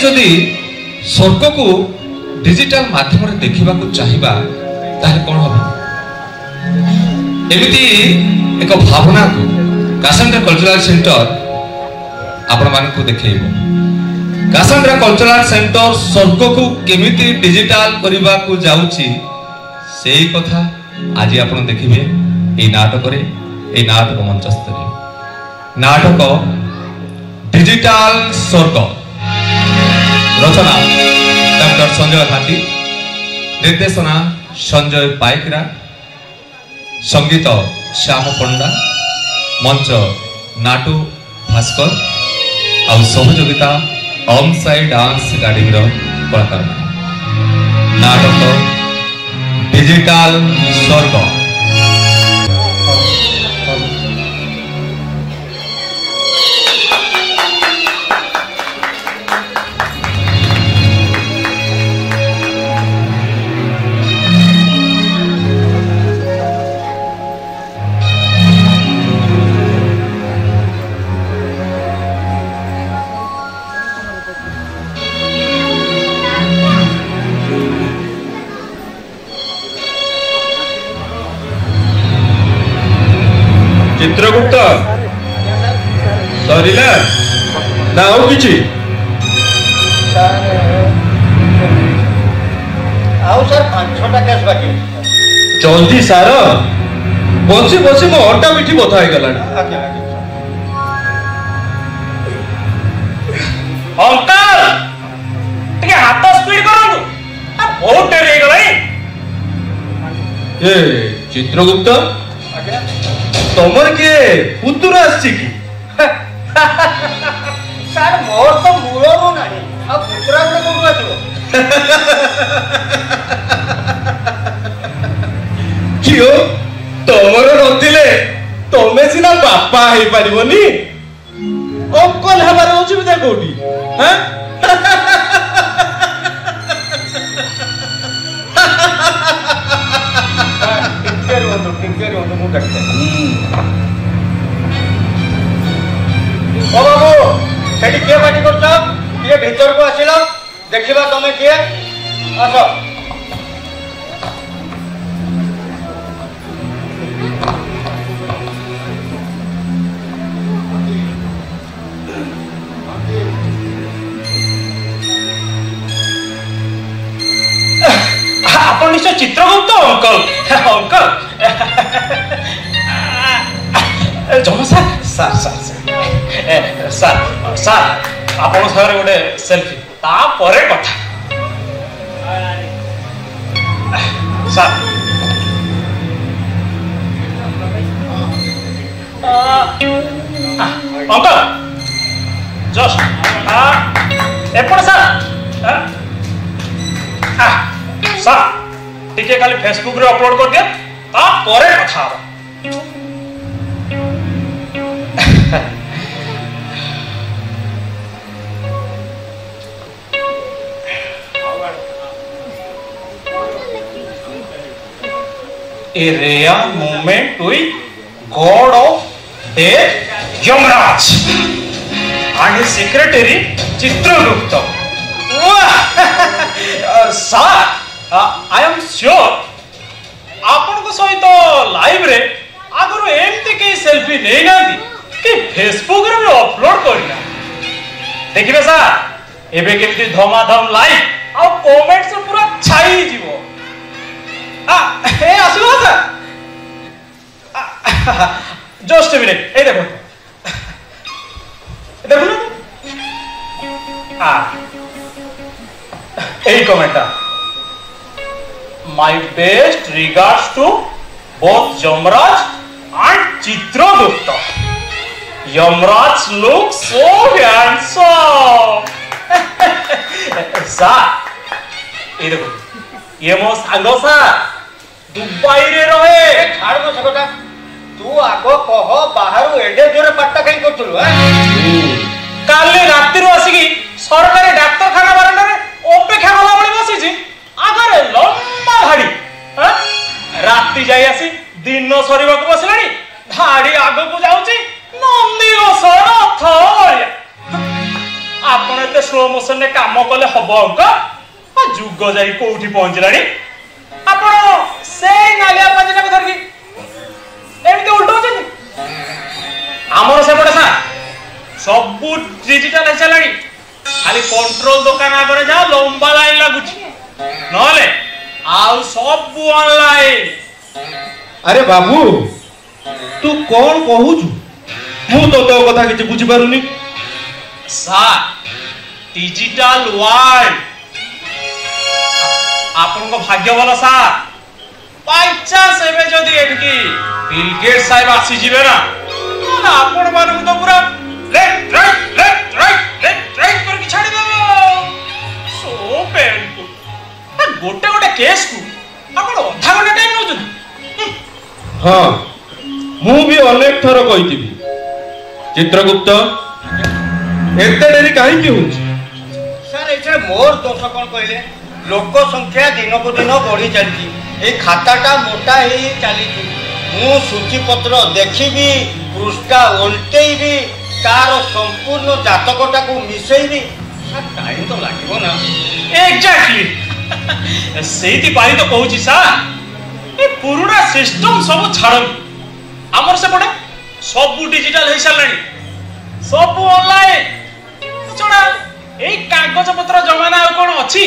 जदि स्वर्ग को डिजिटल माध्यम देखा चाहिए ताहले कौन हम एमती एक भावना को कासांड्रा कल्चरल सेंटर आपण मानकु देखैबो। कासांड्रा कल्चरल सेंटर स्वर्ग को केमिति डिजिटल करबा को जाउची सेही कथा आज आपण देखिबे ए नाटक रे। ए नाटक मंचस्थ रे नाटक डिजिटल स्वर्ग रचना डॉक्टर संजय हाथी, निर्देशना संजय पाइकरा, संगीत श्याम पंडा, मंच नाटू भास्कर और सहयोगिता ओम साई डांस गार्डिंग कलाकार नाटक डिजिटल स्वर्ग। चित्रगुप्त सरिला ना आउ किछि आओ सर 5-6टा केस बाकी जल्दी सार बसी बसी मो अड्डा पिठी बथा हो गलानी। अंकल टिके हाथ स्पीड करंतु बहुत डेरी हो गई। ए चित्रगुप्त तमर के पुतुर आछि की सर मोर तो मूलरू नाही आ पुत्रा को कोन आछो कियो तमर नथिले तमे सिना बापा हे परिबोनी अंकल हमारे असुविधा कोठी हैं मु देखते ओ बाबू सेठी के पार्टी करछ ये भीतर को आसिलो देखिबा तमे के आसो आपण निश्चय चित्रगुप्त अंकल अंकल जमा sir sir sir sir sir आपण सर गोटे सेल्फी ता परे कथा सर अंकल जस्ट एपड़ सर सर टिके खाली फेसबुक रे अपलोड कर दिया ता परे कथा हो। A rare moment with God of Death, Yamraj, and his secretary Chitragupta. Sir, I am sure आपण को सहित लाइव रे आगरो एमती के सेल्फी नै नांदी कि फेसबुक रे अपलोड करना देखिबे सर एबे केमती धमाधम लाइक आ कमेंट से पूरा छाई जीवो ए आसलो सर जस्ट अ मिनट ए देखो देखो ए comment My best regards to both Yamraj and Chitragupta. Yamraj looks so handsome. Sir, ये देखो ये मो सांगो सर दुबई रे रहे छाड़ मो सकटा तू आगो कह बाहर एडे जोरे पट्टा कहीं करतलु काले रात्रि रो आसी की सरकारी डाक्टर खाना बारंडा रे अपेक्षा कला बळी बसी छी आगरे लंबा धाड़ी रात्रि जाई आसी दिन सरीबा को बसलानी धाड़ी आगो को जाउची नंदी घोष रथ आपण एते स्लो मोशन रे काम कले हबो अंक जुग जाई कोठी पहुंचलानी आपण से नालिया पाजना को धरकी एमती उल्टो छन हमर से पड़े सा सब डिजिटल हेसलानी खाली कंट्रोल दुकान आगे जा लंबा लाइन लगुच नले आउ सब ऑनलाइन। अरे बाबू तू कौन कहूचु मु तो तो कथा किछ बुझी पारुनी सा डिजिटल वर्ल्ड आपन को भाग्य वाला सा बाय चांस एबे जदी एठकी बिल गेट साहेब आसी जिवे ना आपन मानु तो पूरा left right left right left right करके छाड़ी देबो सो पेनफुल गोटे गोटे केस को आपण अधा घंटा टाइम नउछन। हां मु भी अनेक थर कहितिबी चित्रगुप्त एते डेरी काहे की होछ सर एचे मोर दोष कोन कहले लोक संख्या दिन को दिन बढ़ी चलती ए खाताटा मोटा हे चली मु सूची पत्र देखिबी पृष्ठा उल्टेइबी तार संपूर्ण जातकटा को मिसेइबी सर टाइम तो लागबो ना। एग्जैक्टली सेती पाई तो कहूची सा ए पुराना सिस्टम सब छाड़न हमर से पड़े सब डिजिटल हे सालानी सब ऑनलाइन छोड़ा ए कागज पत्र जमाना कोन अछि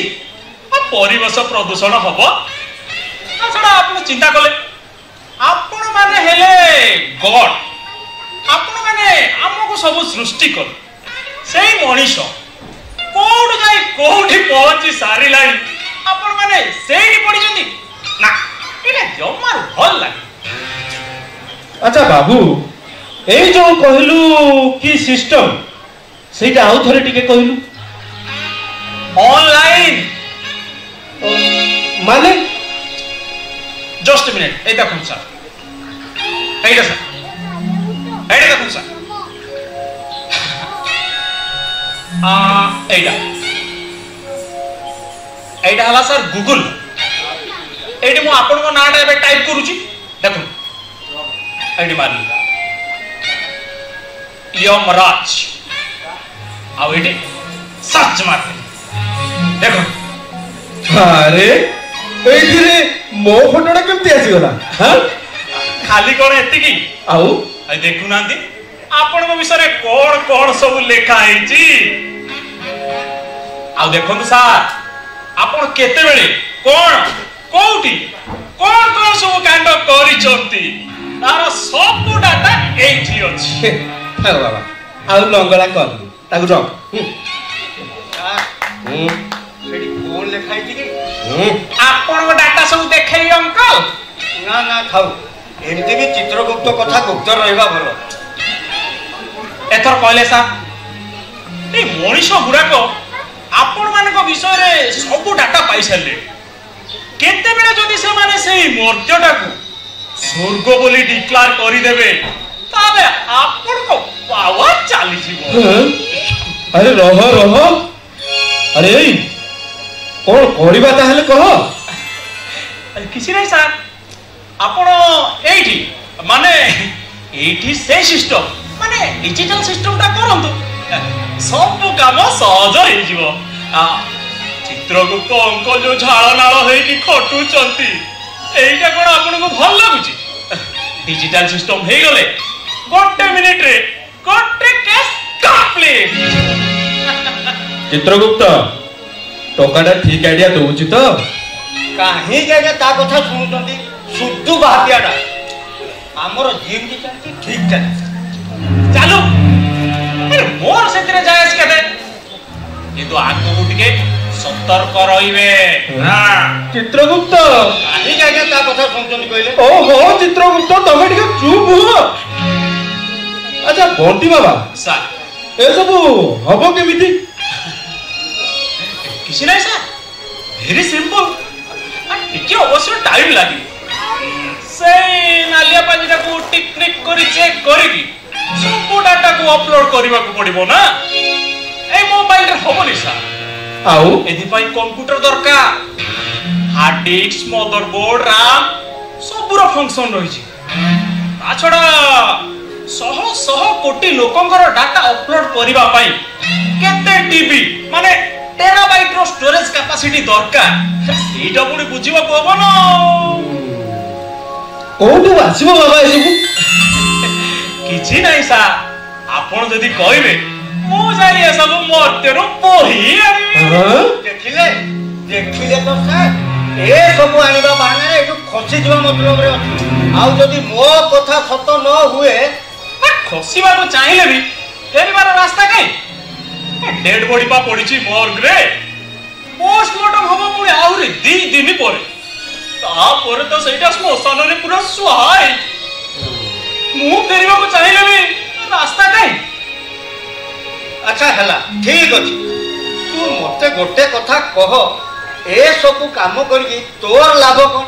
परिवेश प्रदूषण हबो छोड़ा आपण चिंता कले आपण माने हेले गॉड आपण माने हमको सब सृष्टि कर सेई मनीष कोड जाई कोठी पहुंची सारी लाइन आपण माने सेई पड़ी जंदी ना एले जमार भल लागे। अच्छा बाबू ए जो कहलु की सिस्टम सेटा आउ थरे टिके कहलु ऑनलाइन माने जस्ट अ मिनट ए देखुन सर एटा सर एटा देखुन सर एटा एटा हला सर गूगल एटी मु आपन को नाटा एबे टाइप करूची देखुन एटी मारली यमराज आउ एटी सर्च मारते देखुन अरे एथिरे मो फोटोटा केमती आसी गला हां खाली कोन एति की आउ आ देखु नांदी आपण को विषय रे कोन कोन सब लेखा आइची आ देखन सर आपण केते बेले कोन कोउटी कोन कोन सब कांड करी चंती तार सब डाटा एठी अछि हां बाबा आउ लंगला कर ताकु रख सेडी कोन लेखाई छी आपण को डाटा सब देखै अंकल ना ना खाऊ एमती भी चित्रगुप्त कथा गुप्त रहबा भलो एथर कहले सा ए मनीष गुराको आपण मान को विषय रे सब डाटा पाई साले केते बेले जदी से माने सेही मर्त्यटा को स्वर्ग बोली डिक्लेयर करि देबे ताबे आपण को पावर चाली जीवो। अरे रह रह अरे कोन करबा ताहले कह किसी नहीं सर आपण एठी माने एठी से सिस्टम माने डिजिटल सिस्टमटा करंतु सब काम सहज हो जीवो चित्रगुप्त अंकल जो झाड़ नाल होई कि खटु चंती एइटा कोन आपन को भल लागुची डिजिटल सिस्टम हे गले गोटे मिनिट रे गोटे केस कंप्लीट। चित्रगुप्त टोकाटा ठीक आइडिया दउची तो काहे जे ता कथा सुनुचंती सुद्धु बातियाटा हमर जीवन की ठीक चली चालू अरे मोर सेतरे जायस केते किंतु आगो गुटिके सतर्क रहिबे हां चित्रगुप्त काहे जे ता कथा सुनुचंती कहले ओहो चित्रगुप्त तमे टिके चुप हुओ। अच्छा बंटी बाबा सर ए सब हबो केमिति किसी नहीं सर वेरी सिंपल टिके अवश्य टाइम लागी से नालिया पाजीटा को टिकनिक करी चेक करिकी सब डाटा को अपलोड करबा को पड़िबो ना ए मोबाइल रे होबनी सर आउ एथि पई कंप्यूटर दरकार हार्ड डिस्क मदरबोर्ड रैम सबुर फंक्शन रही छी ता छडा शह शह कोटी लोकंकर डाटा अपलोड करबा पई केते टीबी माने टेराबाइट रो स्टोरेज कैपेसिटी दरकार एटा पुणी बुझिबा को हबो न कोठु आसीबो बाबा ए सब किछि नै सा आपण जदी कहबे मो जाई ए सब मर्त्यरो पोही देखिले देखिले तो सर ए सब आनिबा बाने एटु खसी जिवा मतलब रे आउ जदी मो कथा सत न हुए खसीबा को चाहिले भी फेरिबार रास्ता कई डेड बॉडी पा पड़ीची मॉर्ग रे पोस्टमार्टम होबो पुणी आउरी 2 दिन परे ता परे तो सेटा स्मशान रे पूरा सुहाई मु फेरिबा को चाहिले भी रास्ता कई अच्छा हला ठीक अछि तू मते गोटे कथा कह ए सब काम करके तोर लाभ कोन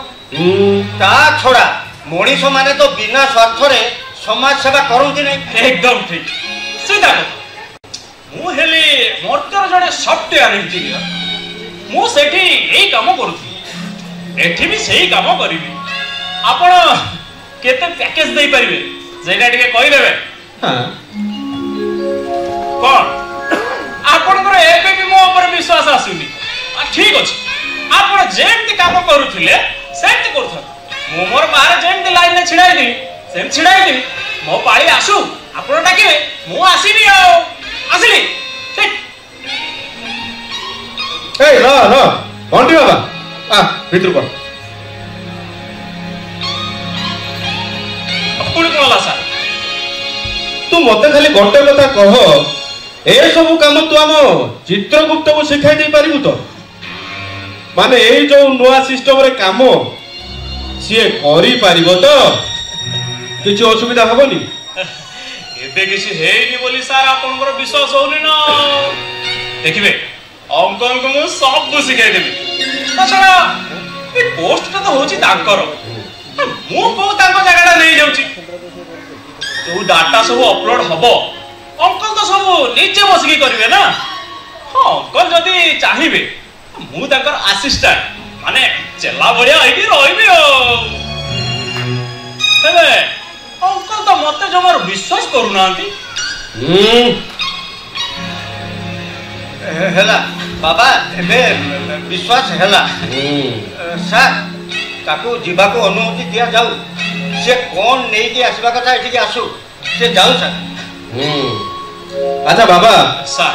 ता छोड़ा मनीष माने तो बिना स्वार्थ रे समाज सेवा करंती नै एकदम ठीक सीधा कथा मु हेली मोरतर जड़े सॉफ्टवेयर इंजीनियर मु सेठी एई काम करूथि एठी भी सेही काम करिवि आपण केते पैकेज देई परिबे जेटा टिके कहि देबे हां कोन आपण को एबे भी मो ऊपर विश्वास आसुनी ठीक अछि आपण जेमति काम करूथिले सेमति करथन मु मोर बाहर जेमति लाइन में छिड़ाई दी सेम छिड़ाई दी मो पाळी आसु आपण डाकिबे मु आसीबी आ आसिली ठीक ए र बंटी बाबा आ भीतर को आपण कोला सा तू मते खाली गोटे कथा कह ए सब काम तू आम चित्रगुप्त को शिखाई दे पारिबु तो माने ए जो नुआ सिस्टम रे काम सिए करी पारिबो तो किछि असुविधा हबनी एबे किछि हेइनी बोली सार आपनकर विश्वास होनी न देखिबे अंकल को मु सब सिखाई देबी ताछड़ा ए पोस्ट तो होची तांकर मु को तांको जगहटा नै जाउची तो डाटा सब अपलोड हबो अंकल तो सब नीचे बसिकी करिवे ना हां अंकल जदी चाहिबे मु तांकर असिस्टेंट माने चला बढिया आइबी रहिबी हेबे अंकल तो मते जमार विश्वास करू नांती हेला बाबा एबे विश्वास हेला सर ताको जीवा को अनुमति दिया जाऊ से कोन नै कि आसीबा कथा एठी आसु से जाऊ सर अच्छा बाबा सर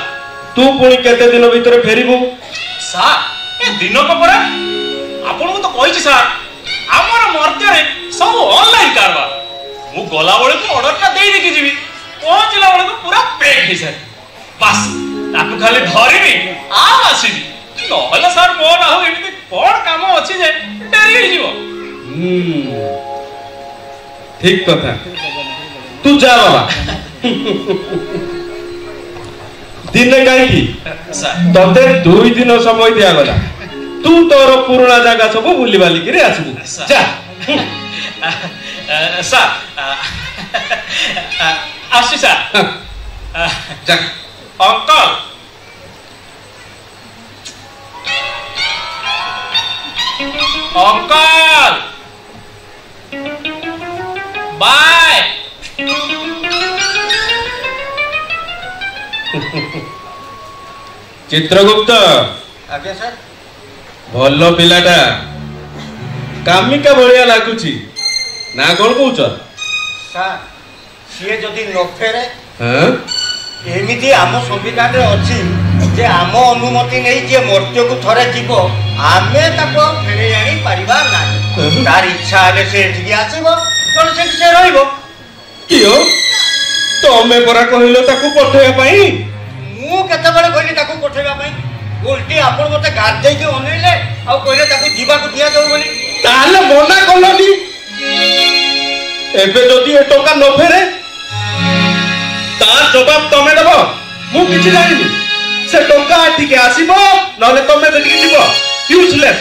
तू पुणी केते दिन भीतर फेरिबु सर ए दिन को परे आपन को तो कहिछि सर हमर मर्त्य रे सब ऑनलाइन कारबार मु गोला बळे को ऑर्डर ता देई देखि जीवी पहुंचला बळे को पूरा पैक हे सर बस ताकू खाली धरिबी आ आसीबी न होला सर मो ना हो एमिति कोन काम अछि जे डेरी हे जीवो ठीक कथा तू जा बाबा दिने काई सर तते 2 दिन समय दिया गला तू तोर पुराना जगह सब भूली बाली के आसबू जा सर आशी सर जा अंकल अंकल बाय चित्रगुप्त आगे सर भल पिलाटा कामिका भलिया लागुची ना कोन कहउछ सर सिए जदी न फेरे हां एमिति आम संविधान रे अछि जे आम अनुमति नै जे मर्त्य को थरे जीवो आमे ताको फेरे आनी परिवार नाही तार इच्छा आले से एठी आसीबो कोन से रहइबो कियो तमे परा कहिलो ताको पठेया पई मु केते बळे कहली ताको पठेबा पई उल्टी आपण मते गादै के अनैले आ कहले ताको जीवा को दिया जाऊ बोली ताले मना कलोनी एबे जदी ए टका न फेरे तार जवाब तमे देबो मु किछि जानिनी से टका ठीक आसीबो नले तमे देठी जीवो यूजलेस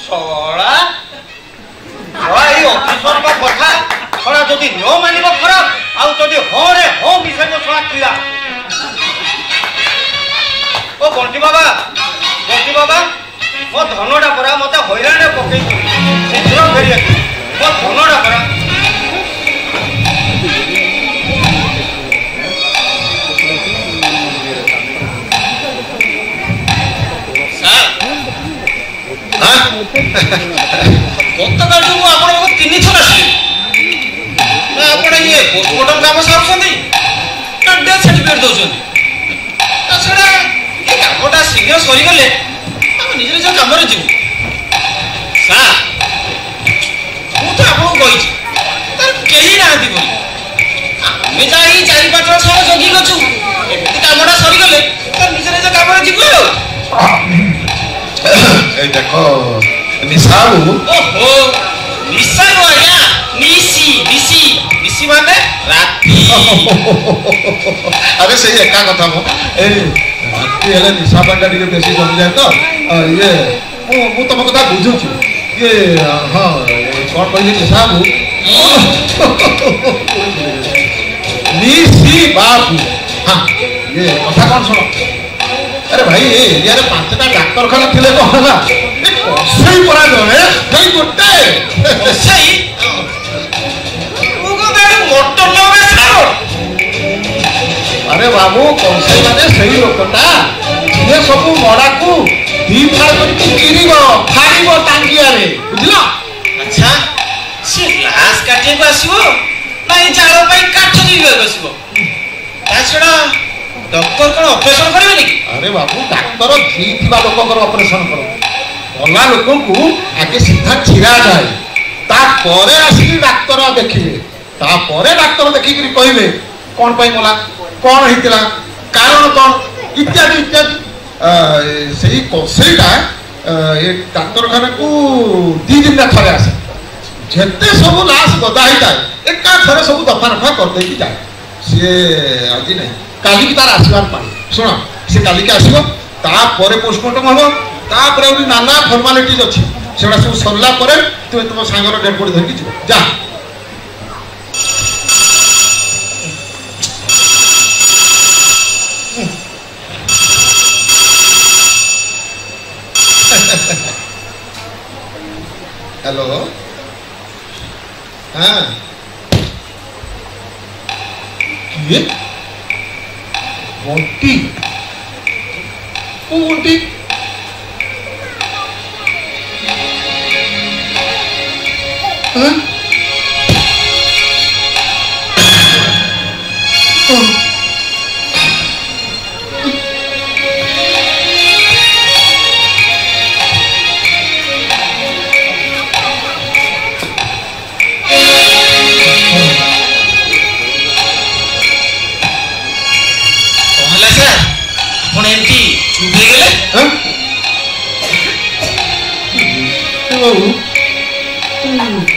सोळा भाई ऑफिसर का कथा थोड़ा जदी न मानिबो खराब आउ जदी हो रे हो मिसेबो सोळा किला ओ बंटी बाबा ମୋ ଧନଟା ପରା ମତେ ହଇରାଣରେ ପକେଇଛି ଶୀଘ୍ର ଫେରି ଆସିବି ମୋ ଧନଟା ପରା ଗତକାଲି ମୁଁ ଆପଣଙ୍କୁ 3 ଥର ଆସିଲି ନା ଆପଣ ଇଏ ପୋଷ୍ଟମର୍ଟମ କାମ ସାରୁଛନ୍ତି ନା ଡେଥ୍ ସାର୍ଟିଫିକେଟ୍ ଦେଉଛନ୍ତି ତା ଛଡ଼ା ଏ କାମଟା ଶୀଘ୍ର ସରିଗଲେ ଆମେ ନିଜ ନିଜ କାମରେ ଯିବୁ ସାର୍ ମୁଁ ତ ଆପଣଙ୍କୁ କହିଛି ତାର କେହି ନାହାନ୍ତି ବୋଲି ଆମେ ଯାଇ 4-5 ଜଣ ସହ ଜଗିକି ଅଛୁ ଏମିତି କାମଟା ସରିଗଲେ ତାର ନିଜ ନିଜ କାମରେ ଯିବୁ ଆଉ এই দেখো নিশাবু ଓହୋ ନିଶା ନୁହଁ ଆଜ୍ଞା ନିଶି ନିଶି ନିଶି ମାନେ ରାତି আরে সেই একা কথা মো এই রাতি হেলে নিশা পাটা টিকে বেশি জমি যায় তো ইয়ে মু তম কথা বুঝুছি ইয়ে হ্যাঁ কোন কইলি নিশাবু নিশি বাবু হ্যাঁ ইয়ে কথা কোন শুনো अरे भाई ये एरिया रे 5टा डाक्तरखाना थिले तो होला सही परा जणे भाई गोटे ସେଇ ମୁଁ କଣ ବେଡେ ମୋଟର ଲगे ସାର अरे बाबू कौशल माने सही लोकटा ये सब मड़ा को दी फाड़ करके गिरिबो फाड़िबो टांगिया रे बुझला ଆଚ୍ଛା ସେ ଲାଶ କାଟିବାକୁ ଆସିବ ନା ଏ ଜାଳ ପାଇଁ କାଠ ଯିବାକୁ ଆସିବ ତା ଛଡ଼ା ଡକ୍ଟର କଣ ଅପରେସନ କରିବେନି କି अरे बाबू डाक्तर जी थिबा लोककर ऑपरेशन करो भला लोक को आगे सीधा छिरा जाए ता परे आसी डाक्तर देखिबे ता परे डाक्तर देखि करी कहिबे कोन पई मोला कोन हितला कारण कोन इत्यादि इत्यादि सही कोसेटा ये डाक्तरखाना को 2 दिन ना थरे आसे जेते सब लाश गदा ही जाए एका थरे सब दफा रफा कर दे की जाए से आज नहीं काली की तार आशीर्वाद पाए शुण से काली के आसो तापर पोस्टमर्टम हम तापर नाना फर्मालिटीज अच्छी से सब सरला तुम तुम सांगर डेड बॉडी धरिकी जीव जा हेलो हाँ किए मोटी मोटी हाँ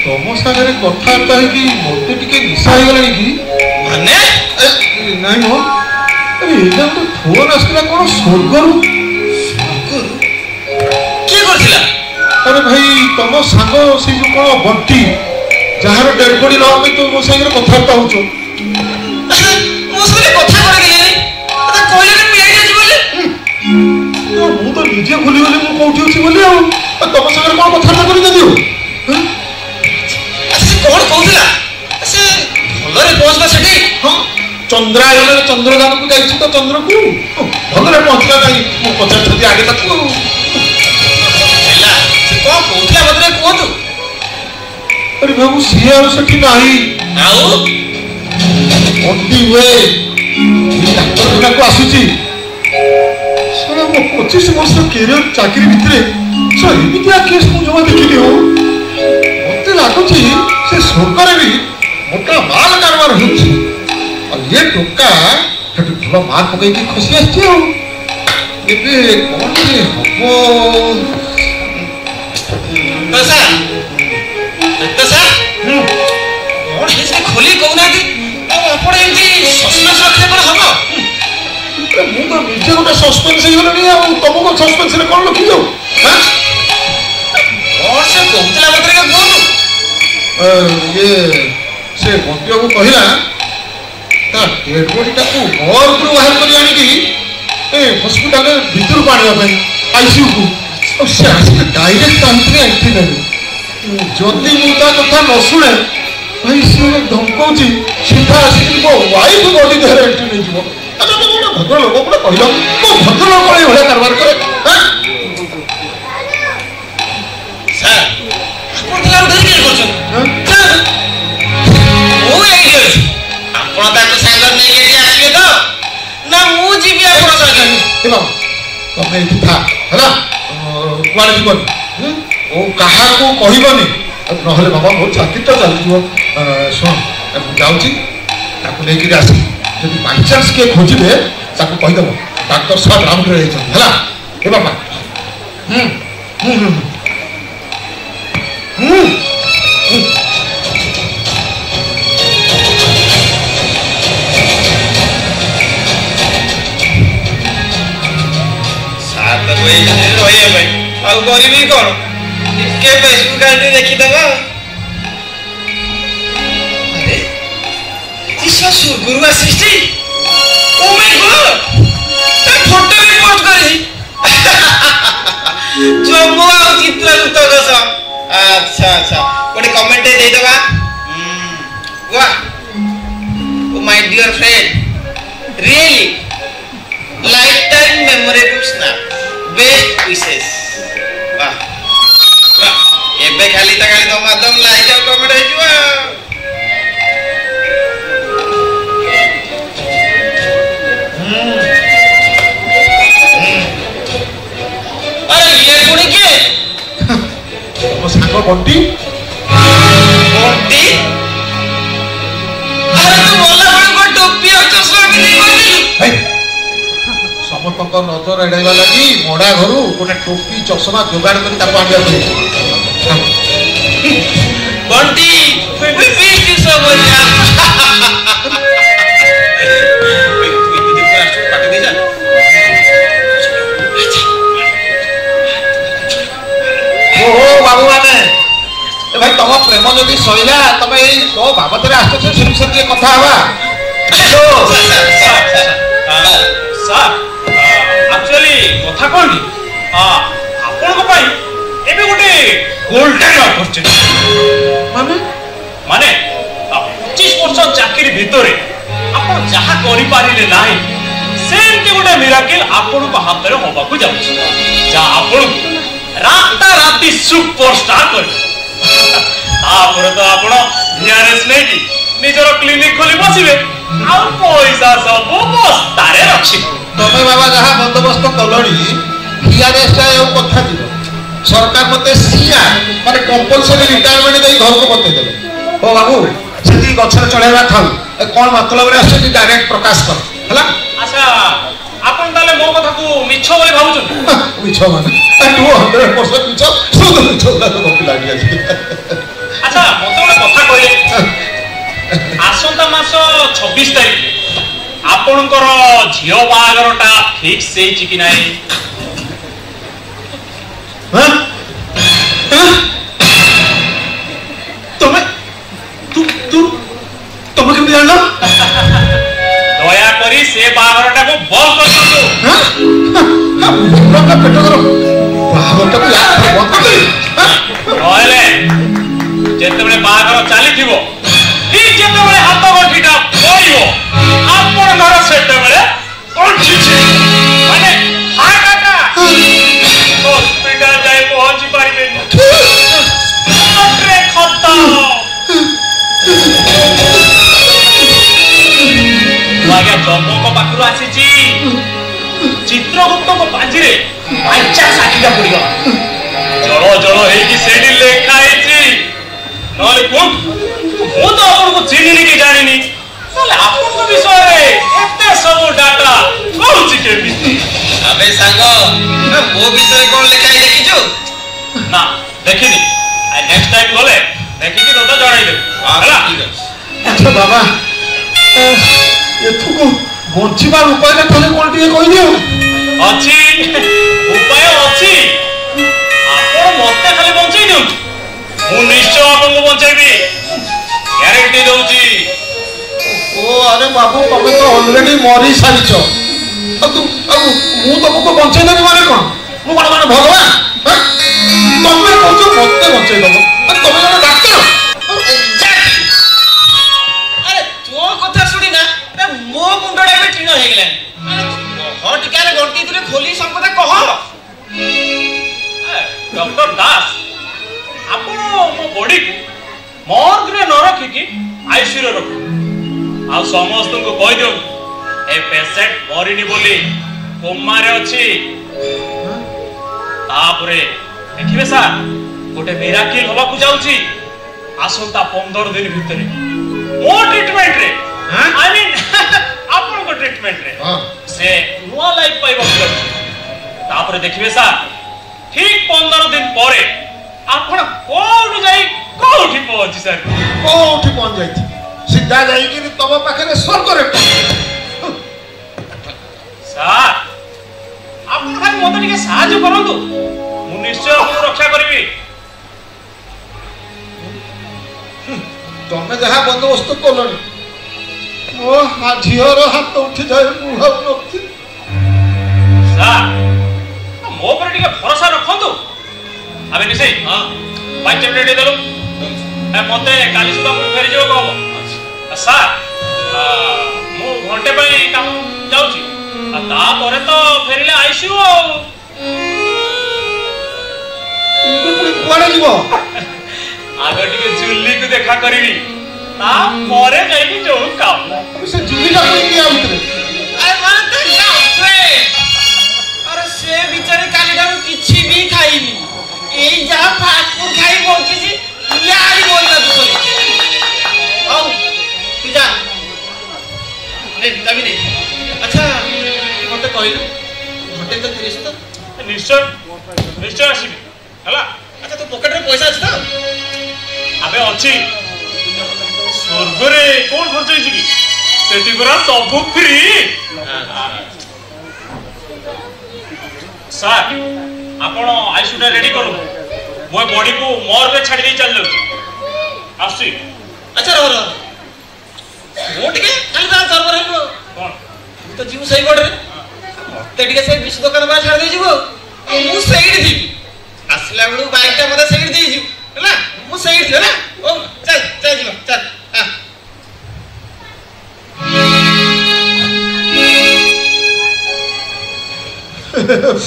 तुम सागर कथबार्ता कि मत टे निशा हो गला कि माने नहीं हो अरे एटा तो फोन आसला कौन स्वर्गरु किए करथिला अरे भाई तुम सांग से जो कौन बंटी जार डेड बॉडी लवा में तो मो सागर कथबार्ता होचो मो सागर कथा कर गेले आता कहले कि मैं आइज बोले मु तो निजे भूली गली मु कोठी अछि बोली आ तुम सागर कौन कथबार्ता करि दियो कौन कहूला से भलरे पहुंचबा सेठी हां चंद्रायन चंद्रयान को जाइछि तो चंद्र को भलरे पहुंचला नहीं मु पचार छति आगे तक हैला से कौन कहूला बदरे कहतु अरे बाबू सियार सेठी नाही आउ ओंटी वे डाक्टर को आसुची साला मो 25 वर्ष कैरियर चाकरी भितरे सो एमितिया केस मु जमा देखिली हो मते लागुची से सरकार भी मोटा माल कारबार होची और ये टोका ठट भलो मार पकई की खुशी आछी हो एबे कोन जे हबो तसा कौन हिसे खोली कहूना कि आपण एमती सस्पेंस रखले पर हबो मु तो निजे गोटे सस्पेंस हे गलनी आ तुमको सस्पेंस रे कोन लखी जाऊ हां और से कहूतला बदरे के कहतु ये से बंटिया को कहिला ता डेड बॉडी टा को घर को बाहर करी आनी की ए हॉस्पिटल रे भीतर पानी पे आईसीयू को ସେ ଆସିକି ଡାଇରେକ୍ଟ ତା ଭିତରେ ଏଣ୍ଟ୍ରି ନେବେ। ଯଦି ମୁଁ ତା କଥା ନ ଶୁଣେ ଭାଇ ସିଏ ଧମକଉଛି ସିଧା ଆସିକି ମୋ ୱାଇଫ ବଡି ଦେହରେ ଏଣ୍ଟ୍ରି ନେଇଯିବ। ଆଚ୍ଛା ତମେ ଗୋଟେ ଭଦ୍ର ଲୋକ ଗୋଟେ କହିଲ ମୋ ଭଦ୍ର ଲୋକ ଏଇଭଳିଆ କାରବାର କରେ? ସାର୍ ଆପଣ ତାକୁ ଧରିକି କରୁଛନ୍ତି ମୁଁ ଏଇଠି ଅଛି ଆପଣ ତାକୁ ସାଙ୍ଗରେ ନେଇକି ଏଠି ଆସିବେ ତ ନା ମୁଁ ଯିବି ଆପଣ ସାଙ୍ଗରେ? ତମେ ଏଇଠି ଥା ହେଲା କୁଆଡ଼େ ଯିବନି ଓ କାହାକୁ କହିବନି ନହେଲେ ବାବା ମୋ ଚାକିରିଟା ଚାଲିଯିବ। ଶୁଣ ମୁଁ ଯାଉଛି ତାକୁ ନେଇକିରି ଆସିବି ଯଦି ବାଇଚାନ୍ସ କିଏ ଖୋଜିବେ ତାକୁ କହିଦେବ ଡାକ୍ତର ସାହେବ ରାଉଣ୍ଡରେ ହେଇଛନ୍ତି ହେଲା ଏ ବାପା। ସାର୍ ତ କହିଛନ୍ତି ରହିବା ପାଇଁ ଆଉ କରିବି କଣ ଟିକେ ଫେସବୁକ୍ ଆଇଡି ଦେଖିଦେବା। ଆରେ ସ୍ୱର୍ଗରୁ ଆସିଛି ଓ ମାଇ ଗଡ୍ ତା ଫଟୋ ବି ପୋଷ୍ଟ କରିଛି ଜମ୍ମୁ ଆଉ ଚିତ୍ରଗୁପ୍ତ ଘୋଷ। ଆଚ୍ଛା ଆଚ୍ଛା ଗୋଟେ କମେଣ୍ଟ ଦେଇଦେବା ୱାହ oh my dear friend really lifetime memorable snap best wishes। वाह वाह एबे खाली तो माध्यम लाइक और कमेंट हो जिवा। अरे ये पुणी के ମୋ ସାଙ୍ଗ ବଣ୍ଟି। बंटी अरे तू बोला बड़ को टोपी और चश्मा भी नहीं बोली ସମସ୍ତଙ୍କ ନଜର ଏଡ଼ାଇବା ଲାଗି ଭଡ଼ା ଘରୁ ଗୋଟେ ଟୋପି ଚଷମା ଯୋଗାଡ଼ କରି ତାକୁ ଆଣିବାକୁ ପଡ଼ିବ। Bunty we miss you so much यार। ଓହୋ ବାବୁ ମାନେ ଏ ଭାଇ ତମ ପ୍ରେମ ଯଦି ସଇଲା ତମେ ଏଇ କୋ ବାବଦରେ ଆସୁଛ ସେ ବିଷୟରେ ଟିକେ କଥା ହବା। ସାର୍ ଆକ୍ଚୁଆଲି କଥା କ'ଣ କି ଆପଣଙ୍କ ପାଇଁ ଏବେ ଗୋଟେ ଗୋଲ୍ଡେନ୍ ଅପରଚ୍ୟୁନିଟି ମାନେ 25 ବର୍ଷ ଚାକିରି ଭିତରେ ଆପଣ ଯାହା କରିପାରିଲେ ନାହିଁ ସେମିତି ଗୋଟେ ମିରାକିଲ୍ ଆପଣଙ୍କ ହାତରେ ହବାକୁ ଯାଉଛି ଯାହା ଆପଣଙ୍କୁ ରାତାରାତି ସୁପରଷ୍ଟାର କରିବ। ତାପରେ ତ ଆପଣ ଭିଆର୍ଏସ୍ ନେଇକି ନିଜର କ୍ଲିନିକ୍ ଖୋଲି ବସିବେ ଆଉ ପଇସା ସବୁ ବସ୍ତାରେ ରଖିବେ। ତମେ ବାବା ଯାହା ବନ୍ଦୋବସ୍ତ କଲଣି ଭିଆର୍ଏସ୍ ଆଉ କଥା ଯିବ ସରକାର ମତେ ସିଆର୍ ମାନେ କମ୍ପଲସରି ରିଟାୟାରମେଣ୍ଟ ଦେଇ ଘରକୁ ପଠେଇଦେବେ। ଓ ବାବୁ ସେଠି ଗଛରେ ଚଢେଇବା ଥାଉ କ'ଣ ମତଲବରେ ଆସୁଛି ଡାଇରେକ୍ଟ ପ୍ରକାଶ କର ହେଲା। ଆଚ୍ଛା ଆପଣ ତାହେଲେ ମୋ କଥାକୁ ମିଛ ବୋଲି ଭାବୁଛନ୍ତି? ମିଛ ମାନେ 200% ମିଛ ଶୁଦ୍ଧ ମିଛ ଗପିଲାଣି ଆଜି। ଆଚ୍ଛା ମତେ ଗୋଟେ କଥା କହିଲେ ଆସନ୍ତା ମାସ 26 ତାରିଖ ଆପଣଙ୍କର ଝିଅ ବାହାଘରଟା ଫିକ୍ସ ହେଇଛି କି ନାହିଁ? ତମେ କେମିତି ଜାଣିଲ? ଦୟାକରି ସେ ବାହାଘରଟାକୁ ବନ୍ଦ କରିଦିଅନ୍ତୁ। ନହେଲେ ଯେତେବେଳେ ବାହାଘର ଚାଲିଥିବ ଠିକ ଯେତେବେଳେ ହାତ ଗଣ୍ଠିଟା ପଡ଼ିବ ଆପଣଙ୍କର ସେତେବେଳେ ମାନେ ହାର୍ଟ ଆଟାକ୍ ହସ୍ପିଟାଲ ଯାଇ ପହଞ୍ଚି ପାରିବେନି। ଆଜ୍ଞା ଜମ୍ମୁଙ୍କ ପାଖରୁ ଆସିଛି ଚିତ୍ରଗୁପ୍ତଙ୍କ ପାଞ୍ଜିରେ ବାଇଚାନ୍ସ ଆଖିଟା ପଡ଼ିଗଲା ଜଳ ଜଳ ହେଇକି ସେଇଠି ଲେଖା ହେଇଛି। ନହେଲେ କୁହନ୍ତୁ ମୁଁ ତ ଆପଣଙ୍କୁ ଚିହ୍ନିନି କି ଜାଣିନି ନହେଲେ ଆପଣଙ୍କ ବିଷୟରେ ଏତେ ସବୁ ଡାଟା କହୁଛି କେମିତି? ଆବେ ସାଙ୍ଗ ମୋ ବିଷୟରେ କ'ଣ ଲେଖା ହେଇ ଦେଖିଛୁ? ନା ଦେଖିନି ନେକ୍ସଟ ଟାଇମ୍ ଗଲେ ଦେଖିକି ତତେ ଜଣାଇଦେବି ହେଲା। ଆଚ୍ଛା ବାବା ଏଥୁକୁ ବଞ୍ଚିବାର ଉପାୟଟା ତାହେଲେ କ'ଣ ଟିକେ କହିଦିଅ। ଅଛି ଉପାୟ ଅଛି ଆପଣ ମତେ ଖାଲି ବଞ୍ଚେଇ ଦିଅନ୍ତୁ ମୁଁ ନିଶ୍ଚୟ ଆପଣଙ୍କୁ ବଞ୍ଚେଇବି ଗ୍ୟାରେଣ୍ଟି ଦଉଛି। ଓ ଆରେ ବାବୁ ତମେ ତ ଅଲରେଡି ମରି ସାରିଛ ଆଉ ମୁଁ ତମକୁ ବଞ୍ଚେଇ ଦେବି ମାନେ କ'ଣ ମୁଁ କ'ଣ ମାନେ ଭଗବାନ? आईसीयू रख आ समस्त को कह दियो ए पेशेंट मरिनी बोली कोमा रे अछि तापरे देखिबे सर गोटे मिराकिल होबा को जाउची आसंता 15 दिन भितरे मो ट्रीटमेंट रे आई मीन आपन को ट्रीटमेंट रे से नुआ लाइफ पाइबा को तापरे देखिबे सर ठीक 15 दिन परे आपण कोठ जाई कोठी पहुंची सर कोठी पहुंच जाई सीधा जाई कि तब पाखरे स्वर्ग रे सर आपण खाली मते टिके सहाय्य करंतु मु निश्चय आपको रक्षा करबी तमे जहा बंदोबस्त कोलनी ओ झीर हाथ उठी जाए मु भाव नथि सर मो पर टिके भरोसा रखंतु आबे निसे हां 5 मिनिट देलो ए मते काली सुदा मु फेरि जेबो कहबो सर मु घंटे पई काम जाउची आ ता परे तो फेरिले आईसीयू कुआडे जीवो आगे टिके जुल्ली को देखा करबी ता परे जाई जो काम से जुली का कोई किया उतरे अरे मां तो जाउछे अरे से बिचारे काली ठारू किछि भी खाइनी एई जा फास्ट फूड खाई बंचिछि यारी बोलना तू करे आओ तू जा नहीं तभी नहीं अच्छा मते कहलु घंटे तो 30 तो निश्चय आसीबी हला अच्छा तो पॉकेट रे पैसा अछि तो आबे अछि स्वर्ग रे कोन खर्च होइछि की सेठी पुरा सब फ्री सर आपण आईसीयू रेडी करू मो बॉडी को मोर पे छाडी दे चल जाऊ आसी अच्छा रो वो टिके खाली ता सर्वर हेलो कोन तो जीव सही बड रे ते टिके से विश्व दुकान बा छाड़ दे जीवो मु सही थी असला बडू बाइक ता मते सही दे जी हैला मु सही थी ना ओ चल चल जीव चल हां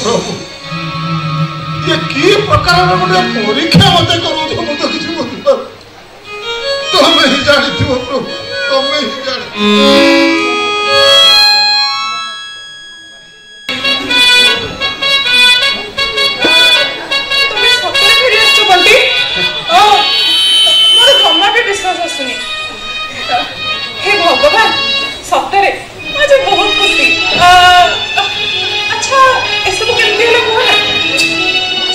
प्रभु ये की प्रकार गोटे परीक्षा मते करू तो मते किछि बुझ तमे ही जानि थियो प्रभु तमे ही जानि हे भगवान सତରେ आज बहुत खुशी अच्छा ऐसे तो केमती होला कोना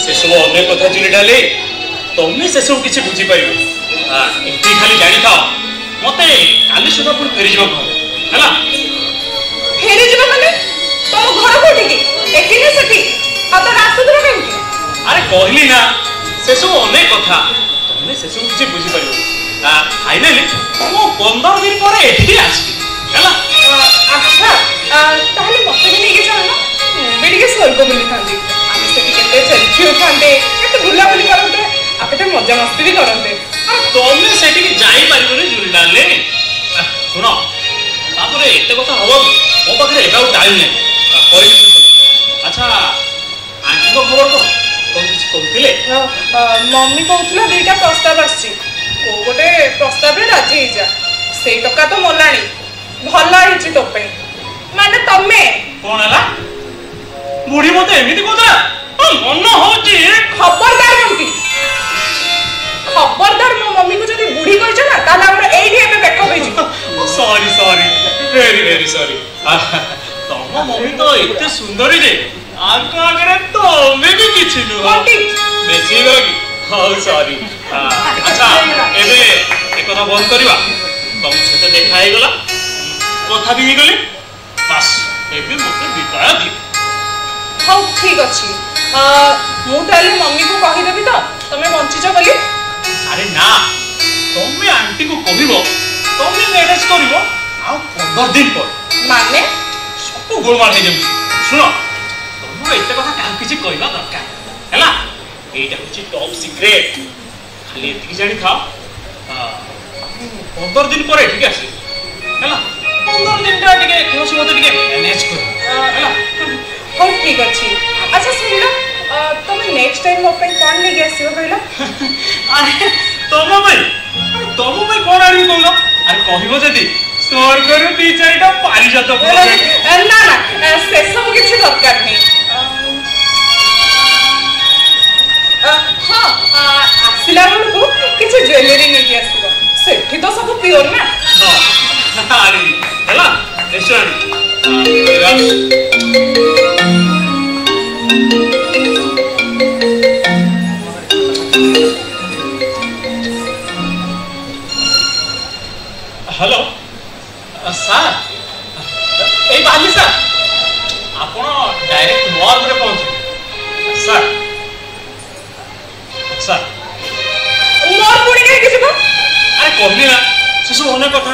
से सब अनेक कथा जुली डाले तमे से सब किछि बुझी परिबो हां एती खाली जानि थाओ मते काली सुधा पुर फेरि जबो हैला फेरि जबो माने तुम घर कोठी की एठी ने सेठी आ तो रास्ता दूर केमती अरे कहली ना से सब अनेक कथा तमे से सब किछि बुझी परिबो फाइनली मो 15 दिन परे एठी आसी हैला अच्छा ताहले मते भी नेके चलना बेटी के स्वर्ग बुली थांदी आमे सेठी केते सेल्फी उठांदे केते बुला बुली करंते आपे तो मजा मस्ती भी करंते तमे सेठी की जाई परिबोनी जुली डाले सुनो तापरे एते कथा हबो मो पाखरे एकाउ टाइम नै कहली अच्छा आंटी को खबर को कोन किछ कहतिले मम्मी कहतला दुईटा प्रस्ताव आछि को गोटे प्रस्ताव रे राजी हे जा से टका तो मोलाणी भला हिची तो पे माने तमे कोन हला बुढ़ी मते एमिति कोता मन होची खबरदार मम्मी खबरदार मो मम्मी को जदी बुढ़ी कहछ ना ताला हमरा एही एमे बेक होई सॉरी वेरी सॉरी तम मम्मी तो इतने सुंदरी जे आंको आगरे तो मैं भी किछि नु बेसी गगी हां सॉरी अच्छा एबे एक कथा बंद करबा तुम से देखा हे गला कथा भी हे गले बस एबे मते बिताया दी हां ठीक अछि मु ताले मम्मी को कहि देबी तो तमे बंचिछ बोली अरे ना तुम आंटी को कहबो तुम मैनेज करबो आ 15 दिन पर माने सब गोलमाल हे जाउ सुनो तुम एते कथा का किछि कहबा दरकार हैला एटा होछि टॉप सीक्रेट खाली एति जानि था 15 दिन पर ठीक आसी हैला 15 दिन टा टिके कोसी मते टिके मैनेज कर हैला हो ठीक अछि अच्छा सुनला तमे नेक्स्ट टाइम मो पे कोन ले गेसियो कहला अरे तुम भाई कोन आनी कहलो আরে কহিব যদি স্বর্গরে দুই চারিটা পারিজাত ফুল না না সেসব কিছু দরকার নেই। হ্যাঁ আসিলা বেলকু কিছু জুয়েলারি নেই আসব, সেটি তো সব পিওর না। আরে হেলা এসন हेलो सर ए बाली सर आपण डायरेक्ट मॉर्ग रे पहुंचे सर सर मोर पुणी के किसी को अरे कहली ना से सब होने कथा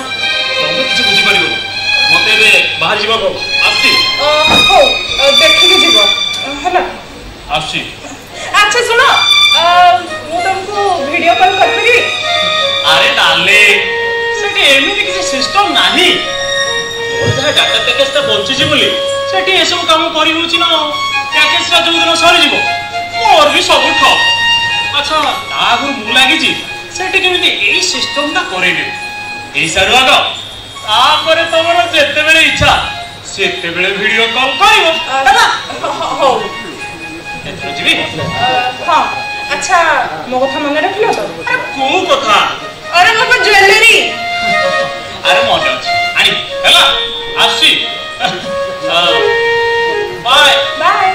तुम किसी बुझी परिबो मते बे बाहर जीवा को आसी हो देखि के जीवो हला आसी अच्छा सुनो मु तुमको वीडियो कॉल कर पारी? अरे डाले सेठी एमिति किसी सिस्टम नाही और जहा डाटा पैकेज ता बंची जी बोली सेठी ए सब काम करी होची ना पैकेज रा जो दिन सरी जीवो मोर भी सब ठप। अच्छा आगु मु लागी जी सेठी केमिति एई सिस्टम ता करे दे एई सारू आगो आ करे तमर जेते बेले इच्छा सेते बेले वीडियो कॉल करिवो दादा हो एथरो जीवी हां। अच्छा मो कथा मन रखलो तो? अरे को कथा? अरे मो ज्वेलरी अरे मॉडल आणि हला आसी बाय बाय।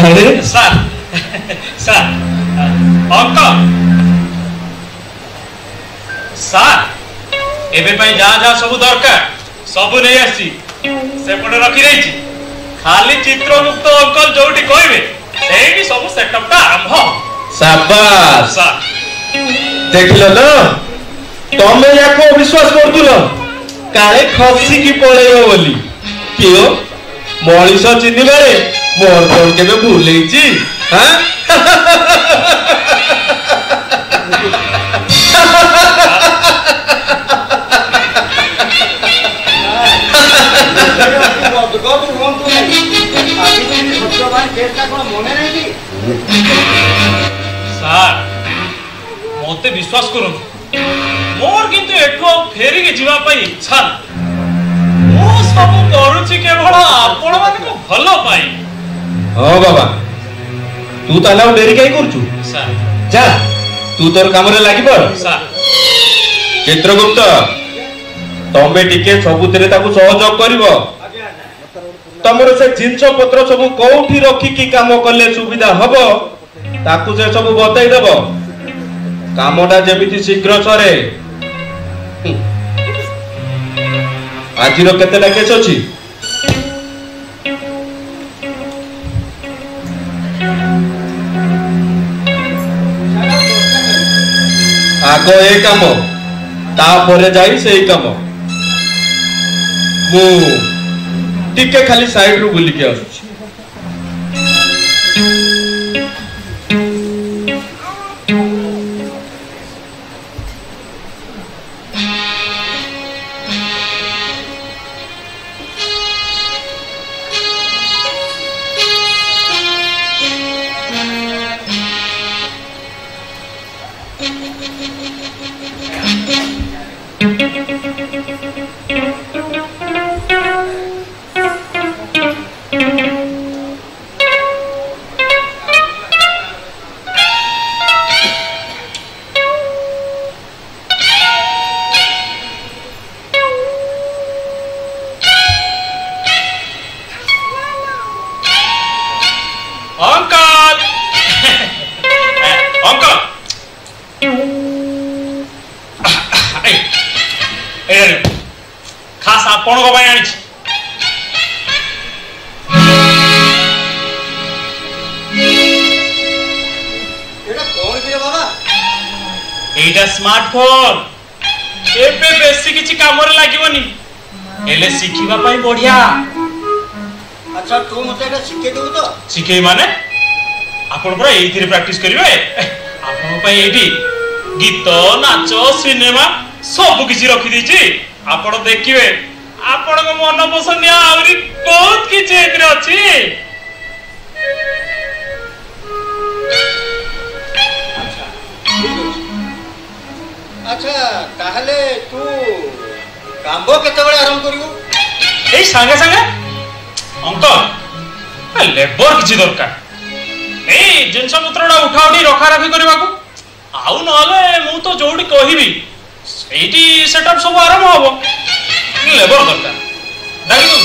अरे सर सर अंकल सर एबे पई जा जा सब दरकार सब नै आसी सेपटे रखी रही छी खाली चित्रगुप्त अंकल जोटी कहबे सेही सब सेटअप ता आरंभ। शाबाश सर देखिलो ना तमे याको विश्वास करतुलो काले खसी की पळेयो बोली कियो मଣିଷ ଚିହ୍ନିବାରେ मोर कोन केबे भूलेची हां सर मते विश्वास करू मोर किंतु एठो फेरी के जीवा पई इच्छा मो सब करूची केवल आपण माने को भलो पाई। हां बाबा तू ताला डेरी काई करछु सर जा तू तोर काम रे लागि पड़। सर चित्रगुप्त तमे टिके सबुतरे ताकू सहयोग करिवो तमरो से जिंस पत्र सब कोठी रखी की काम करले सुविधा हबो ताकू से सब बताई देबो कामटा जेमिति शीघ्र सरे। आजिर केतेटा केस अछि आगो ए काम तापरे जाई सेई काम मु टिके खाली साइड रु बुली के आसुची। एटा स्मार्टफोन एबे बेसी किछि कामरे लागिवनी एले सिखिबा पई बढ़िया। अच्छा तू मते एटा शिखे देबु तो? शिखे माने आपण पूरा एइथिरे प्रैक्टिस करिवे। आपण पई एठी गीत नाच सिनेमा सब किछि रखि दिछि। आपण देखिवे आपण को मन पसंद आउरी बहुत किछि एथिरे अछि। अच्छा ताहले तू काम केते बळे आरंभ करिवो? एई संगे संगे अंकल लेबर किछि दरकार। एई जिंस पत्रडा उठा उठी रखा रखी करबाकू आउ नहले मु तो जोडी कहिबी एठी सेटअप सब आरंभ होबो। लेबर दरकार डाकी दो।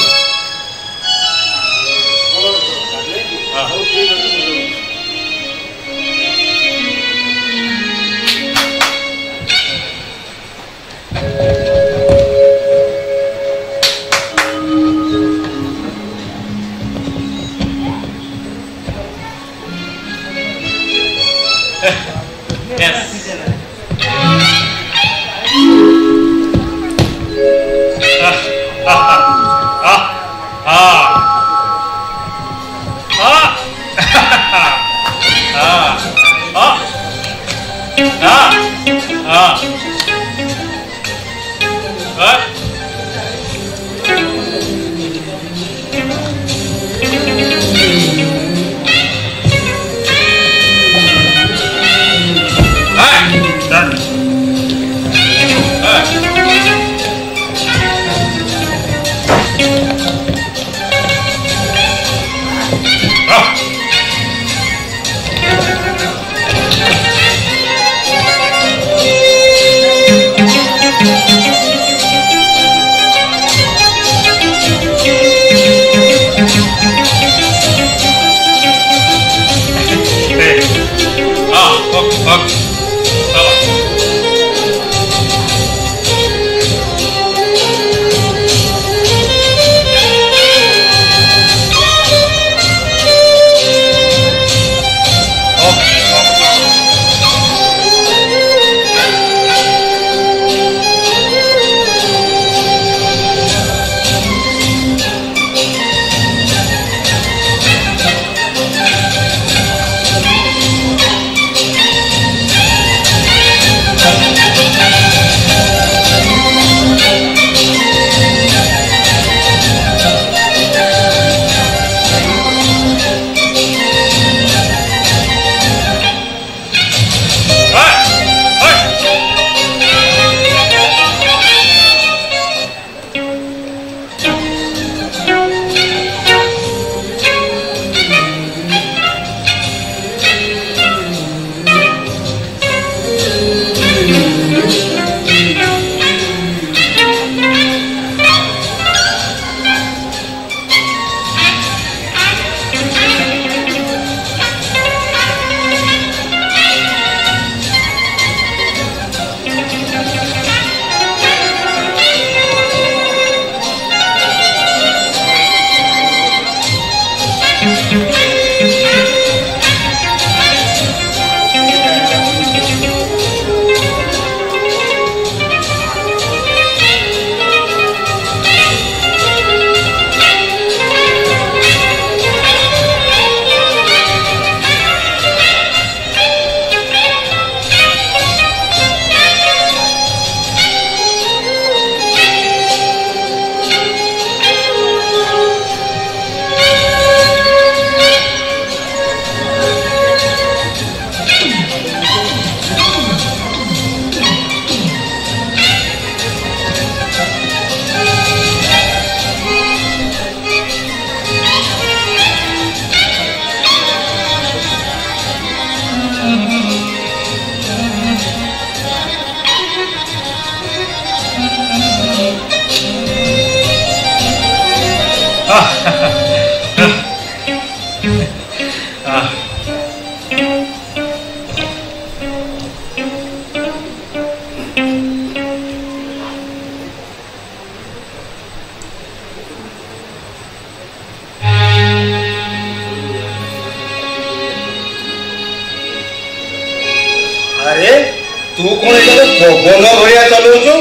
ତୁ କଣ ଏଇଟାକୁ ପବନ ଭଳିଆ ଚଲଉଛୁ?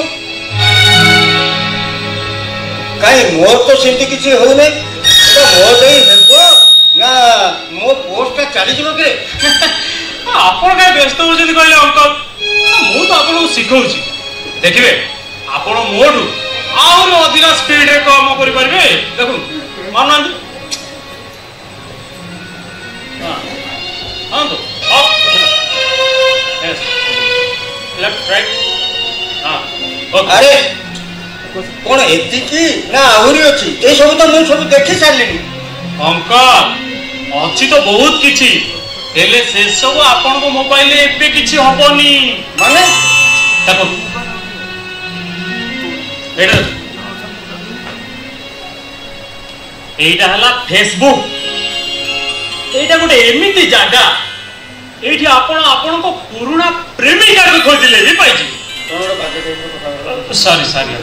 କାହିଁ ମୋର ତ ସେମିତି କିଛି ହଉନି। ମୋ ଦେଇ ହେବ ନା ମୋ ପୋଷ୍ଟଟା ଚାଲିଯିବ କି? ଆପଣ କାହିଁ ବ୍ୟସ୍ତ ହଉଛନ୍ତି କହିଲେ ଅଙ୍କଲ? ମୁଁ ତ ଆପଣଙ୍କୁ ଶିଖଉଛି। ଦେଖିବେ ଆପଣ ମୋଠୁ ଆହୁରି ଅଧିକ ସ୍ପିଡରେ କାମ କରିପାରିବେ। ଦେଖନ୍ତୁ ମାନୁନାହାନ୍ତି। ହଁ ତ ଲେଫ୍ଟ ରାଇଟ୍। ହଁ ଆରେ କଣ ଏତିକି ନା ଆହୁରି ଅଛି? ଏଇ ସବୁ ତ ମୁଁ ସବୁ ଦେଖି ସାରିଲିଣି। ଅଙ୍କଲ ଅଛି ତ ବହୁତ କିଛି, ହେଲେ ସେସବୁ ଆପଣଙ୍କ ମୋବାଇଲରେ ଏବେ କିଛି ହବନି। ମାନେ ଦେଖନ୍ତୁ এইটা ହେଲା ଫେସବୁକ୍। এইটা ଗୋଟେ ଏମିତି ଜାଗା ଏଇଠି ଆପଣ ଆପଣଙ୍କ ପୁରୁଣା ପ୍ରେମିକାକୁ ଖୋଜିଲେ ବି ପାଇଯିବେ। ସରି ସରି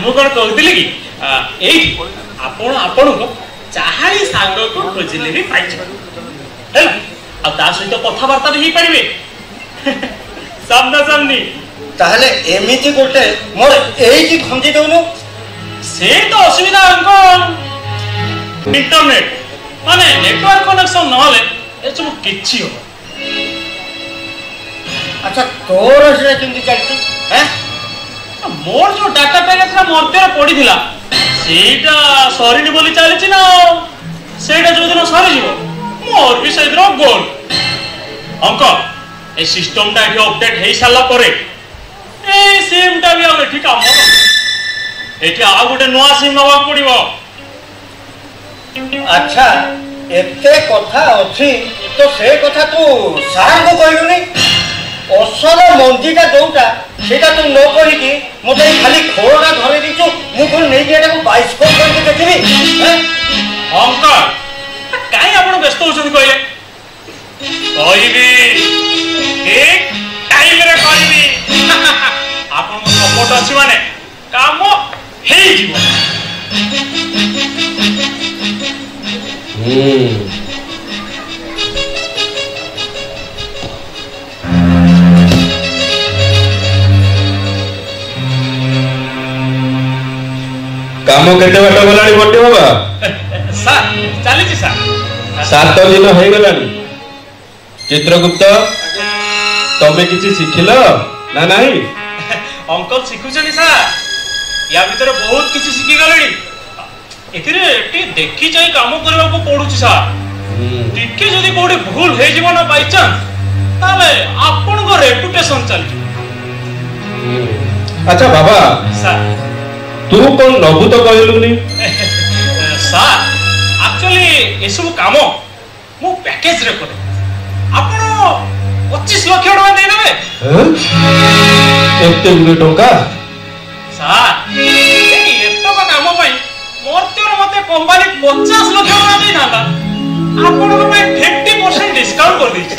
ମୁଁ କଣ କହୁଥିଲି କି ଏଇଠି ଆପଣ ଆପଣଙ୍କ ଚାହାଳି ସାଙ୍ଗକୁ ଖୋଜିଲେ ବି ପାଇଯିବେ ହେଲା। ଆଉ ତା ସହିତ କଥାବାର୍ତ୍ତା ବି ହେଇପାରିବେ ସାମ୍ନା ସାମ୍ନି। ତାହେଲେ ଏମିତି ଗୋଟେ ମୋର ଏଇଠି ଖଞ୍ଜି ଦଉନୁ। ସେ ତ ଅସୁବିଧା ଅଙ୍କଲ। ଇଣ୍ଟରନେଟ ମାନେ ନେଟୱାର୍କ କନେକ୍ସନ ନହେଲେ ଏସବୁ କିଛି ହବ। ଆଚ୍ଛା ତୋର ସେଟା କେମିତି ଚାଲିଛି? ମୋର ଯୋଉ ଡାଟା ପ୍ୟାକେଜଟା ମଧ୍ୟରେ ପଡିଥିଲା ସେଇଟା ସରିନି ବୋଲି ଚାଲିଛି ନା। ସେଇଟା ଯୋଉଦିନ ସରିଯିବ ମୋର ବି ସେଇଦିନ ଗୋଲ। ଅଙ୍କଲ এই সিস্টেমটা এটি আপডেট হয়ে সারা পরে এই সিমটা বি আর এটি কাম এটি আর গোটে নয়া সিম নেওয়া পড়িব। আচ্ছা এতে কথা ଅଛି তো সে কথা তু সারଙ୍କୁ କହିଲୁନି। ଅସଲ ମଞ୍ଜିଟା ଯୋଉଟା ସେଇଟା ତୁ ନ କହିକି ମୋତେ ଖାଲି ଖୋଳଟା ଧରେଇ ଦେଇଛୁ। ମୁଁ କଣ ନେଇକି ଏଟାକୁ ବାଇସ୍କୋପ କରିକି ଦେଖିବି? ଅଙ୍କଲ କାହିଁ ଆପଣ ବ୍ୟସ୍ତ ହଉଛନ୍ତି କହିଲେ? କହିବି ଠିକ ଟାଇମରେ କହିବି। ଆପଣଙ୍କ ସପୋର୍ଟ ଅଛି ମାନେ କାମ ହେଇଯିବ। কাম কেতে বাট গলানি বটি বাবা? Sir চালিছি sir. 7 দিন হয়ে গলানি। চিত্রগুপ্ত তুমি কিছু শিখিল না নাই? অঙ্কল শিখুছনি স্যার। ইয়া ভিতরে বহুত কিছু শিখি গলেনি। এথিরে টি দেখি যাই কাম କରିବାକୁ পড়ুছি স্যার। টিকে যদি কোডে ভুল হয়ে যাব না বাই চান্স তাহলে ଆପଣଙ୍କ ରେପୁଟେସନ ଚାଲିଯିବ। আচ্ছা বাবা স্যার তু কোন নবু তো কইলুনি? স্যার আকচুয়ালি এসবু কাম মু প্যাকেজ রে করে। ଆପଣ 25 ଲକ୍ଷ ଟଙ୍କା ଦେଇଦେବେ। ଏତେ ଗୁଡେ ଟଙ୍କା? ସାର୍ ଏଇ ଏତକ କାମ ପାଇଁ ମତେ କମ୍ପାନୀ 50 ଲକ୍ଷ ଟଙ୍କା ଦେଇଥାନ୍ତା। ଆପଣଙ୍କ ପାଇଁ 50% ଡିସକାଉଣ୍ଟ କରିଦେଇଛି।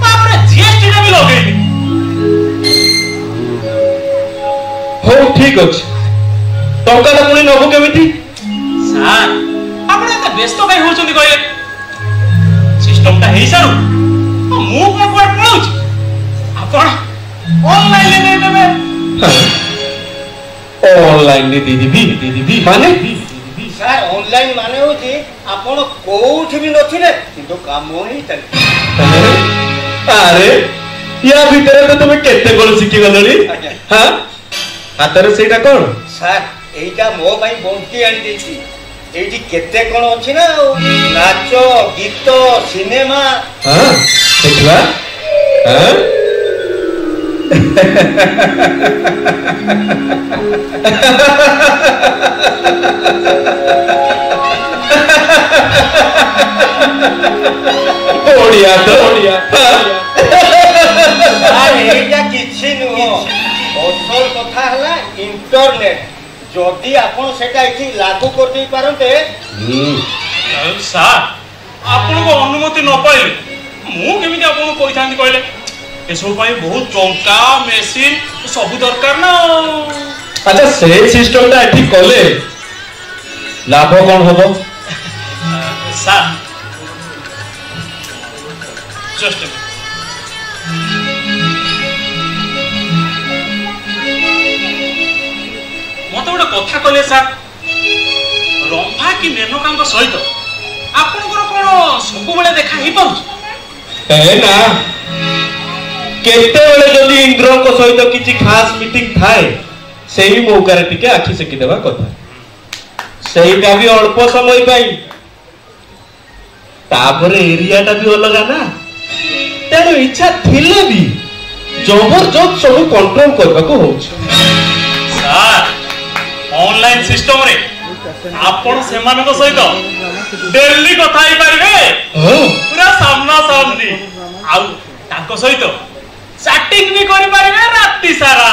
ତାପରେ ଜିଏସଟି ଟା ବି ଲଗେଇଲି। ହଉ ଠିକ ଅଛି। ଟଙ୍କାଟା ପୁଣି ନବୁ କେମିତି? ସାର୍ ଆପଣ ଏତେ ବ୍ୟସ୍ତ କାହିଁ ହଉଛନ୍ତି କହିଲେ? ସିଷ୍ଟମଟା ହେଇସାରୁ ମୁଁ କଣ କୁଆଡେ ପଳାଉଛି? ଆପଣ ଅନଲାଇନରେ ଦେଇଦେବେ। ଅନଲାଇନରେ ଦେଇଦେବି ମାନେ? ସାର୍ ଅନଲାଇନ ମାନେ ହଉଛି ଆପଣ କୋଉଠି ବି ନଥିଲେ କିନ୍ତୁ କାମ ହିଁ ଚାଲିଛି। ଆରେ ୟା ଭିତରେ ତ ତମେ କେତେ କଣ ଶିଖିଗଲଣି। ହଁ ହାତରେ ସେଇଟା କଣ? ସାର୍ এইটা ମୋ ପାଇଁ ବଣ୍ଟି ଆଣି ଦେଇଛି। এইটি କେତେ କଣ ଅଛି ନା ନାଚ ଗୀତ ସିନେମା। ହଁ ଦେଖିବା। ହଁ ଓଡ଼ିଆ ତ ଓଡ଼ିଆ। এইটা କିଛି ନୁହଁ। ଅସଲ କଥା ହେଲା ଇଣ୍ଟରନେଟ। ଯଦି ଆପଣ ସେଟା ଏଠି ଲାଗୁ କରିଦେଇ ପାରନ୍ତେ। ସାର୍ ଆପଣଙ୍କ ଅନୁମତି ନ ପାଇଲେ ମୁଁ କେମିତି ଆପଣଙ୍କୁ କହିଥାନ୍ତି କହିଲେ? ଏସବୁ ପାଇଁ ବହୁତ ଟଙ୍କା ମେସିନ ସବୁ ଦରକାର ନା। ଆଚ୍ଛା ସେଇ ସିଷ୍ଟମଟା ଏଠି କଲେ ଲାଭ କଣ ହବ? ସାର୍ ଜଷ୍ଟ କଥା କହିଲେ ସାର୍ ରମ୍ଭା କି ମେନକାଙ୍କ ସହିତ ଆପଣଙ୍କର କଣ ସବୁବେଳେ ଦେଖା ହେଇପାରୁଛି? ନା କେତେବେଳେ ଯଦି ଇନ୍ଦ୍ରଙ୍କ ସହିତ କିଛି ଖାସ ମିଟିଂ ଥାଏ ସେଇ ମୌକାରେ ଟିକେ ଆଖି ସେକିଦେବା କଥା, ସେଇଟା ବି ଅଳ୍ପ ସମୟ ପାଇଁ। ତାପରେ ଏରିଆଟା ବି ଅଲଗା ନା, ତେଣୁ ଇଚ୍ଛା ଥିଲେ ବି ଜବରଦସ୍ତ ସବୁ କଣ୍ଟ୍ରୋଲ କରିବାକୁ ହଉଛି। ସାର୍ ଅନଲାଇନ ସିଷ୍ଟମରେ ଆପଣ ସେମାନଙ୍କ ସହିତ ଡେଲି କଥା ହେଇପାରିବେ, ପୁରା ସାମ୍ନା ସାମ୍ନି। ଆଉ ତାଙ୍କ ସହିତ ଚାଟିଂ ବି କରିପାରିବେ ରାତି ସାରା।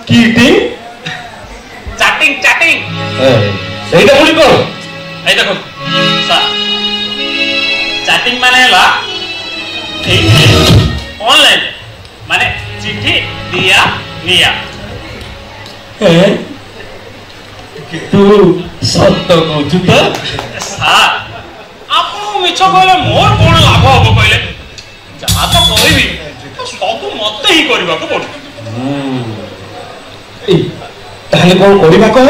କିଟିଂ ଚାଟିଂ ଚାଟିଂ ସେଇଟା ପୁଣି କଣ? এই দেখুন স্যার চ্যাটিং মানে হলো অনলাইন মানে চিঠি দিয়া নিয়া। তু সত্য কହୁଛୁ ତ? স্যার আপন মিছ কইলে মোর কোন লাভ হবো কইলে? যাহা তো কইবি ସବୁ মতে হি করিବାକୁ পড়ে। তাহলে কোন করিবা কহ?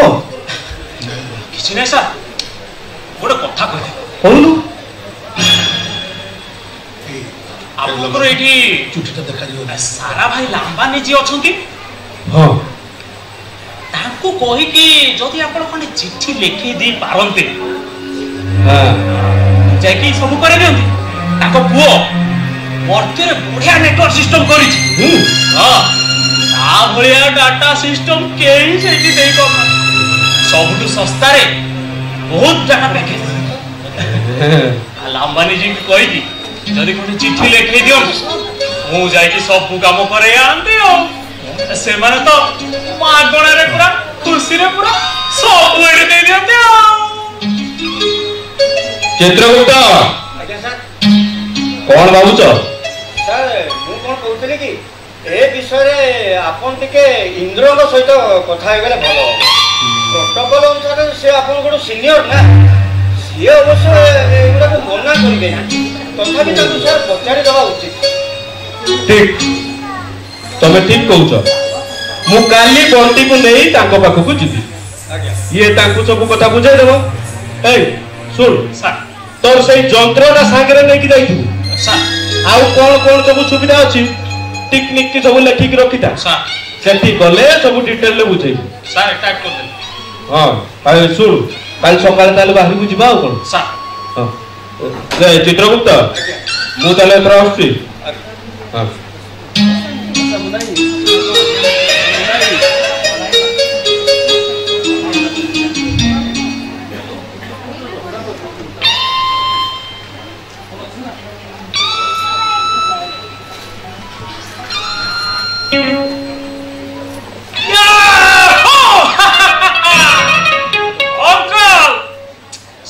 କିଛି ନାହିଁ ସାର୍, ଗୋଟେ କଥା କହିଦେବି। କହୁନୁ। ଆପଣଙ୍କର ଏଇଠି ଚୁଟିଟା ଦେଖାଯିବ ସାରା ଭାଇ ଲାମ୍ବାନୀ ଯିଏ ଅଛନ୍ତି, ହଁ ତାଙ୍କୁ କହିକି ଯଦି ଆପଣ ଖଣ୍ଡେ ଚିଠି ଲେଖି ଦେଇ ପାରନ୍ତେ ଯାଇକି ସବୁ କରିଦିଅନ୍ତି। ତାଙ୍କ ପୁଅ ମର୍ତ୍ତ୍ୟରେ ବଢିଆ ନେଟୱାର୍କ ସିଷ୍ଟମ କରିଛି। ହଁ ତା ଭଳିଆ ଡାଟା ସିଷ୍ଟମ କେହି ସେଇଠି ଦେଇପାରୁନାହାନ୍ତି। ସବୁଠୁ ଶସ୍ତାରେ ବହୁତ ଡାଟା ପ୍ୟାକେଜ। ଲାମ୍ବାନୀଜୀଙ୍କୁ କହିକି ଯଦି ଗୋଟେ ଚିଠି ଲେଖେଇ ଦିଅନ୍ତୁ, ମୁଁ ଯାଇକି ସବୁ କାମ କରେଇ ଆଣନ୍ତି। ଆଉ ସେମାନେ ତ ମାଗଣାରେ ପୁରା ଖୁସିରେ ପୁରା ସବୁ ଏଠି ଦେଇ ଦିଅନ୍ତି। ଚିତ୍ରଗୁପ୍ତ ଆଜ୍ଞା ସାର୍। କଣ ଭାବୁଛ? ସାର୍ ମୁଁ କଣ କହୁଥିଲି କି ଏ ବିଷୟରେ ଆପଣ ଟିକେ ଇନ୍ଦ୍ରଙ୍କ ସହିତ କଥା ହେଇଗଲେ ଭଲ ହବ। ପ୍ରୋଟୋକଲ ଅନୁସାରେ ସେ ଆପଣଙ୍କର ସିନିୟର ନା, ସିଏ ଅବଶ୍ୟ ଏଗୁଡ଼ାକୁ ମନା କରିବେ ନା, ତଥାପି ତାଙ୍କୁ ସାର୍ ପଚାରି ଦେବା ଉଚିତ। ଠିକ, ତମେ ଠିକ କହୁଛ। ମୁଁ କାଲି ବଣ୍ଟିକୁ ନେଇ ତାଙ୍କ ପାଖକୁ ଯିବି। ଆଜ୍ଞା ଇଏ ତାଙ୍କୁ ସବୁ କଥା ବୁଝେଇଦେବ। ଏଇ ଶୁଣ, ସାର୍ ତୋର ସେଇ ଯନ୍ତ୍ରଟା ସାଙ୍ଗରେ ନେଇକି ଯାଇଥିବୁ। ସାର୍ ଆଉ କଣ କଣ ସବୁ ସୁବିଧା ଅଛି ଟିକନିକ କି ସବୁ ଲେଖିକି ରଖିଥା। ସାର୍ ସେଠି ଗଲେ ସବୁ ଡିଟେଲରେ ବୁଝେଇବୁ। ସାର୍ ଟାଇପ୍ କରିଦେଲି। ହଁ କାଲି ଶୁଣ, କାଲି ସକାଳେ ତାହେଲେ ବାହାରକୁ ଯିବା। ଆଉ କଣ? ସାର୍ ହଁ ଚିତ୍ରଗୁପ୍ତ, ମୁଁ ତାହେଲେ ଏଥର ଆସୁଛି। ହଁ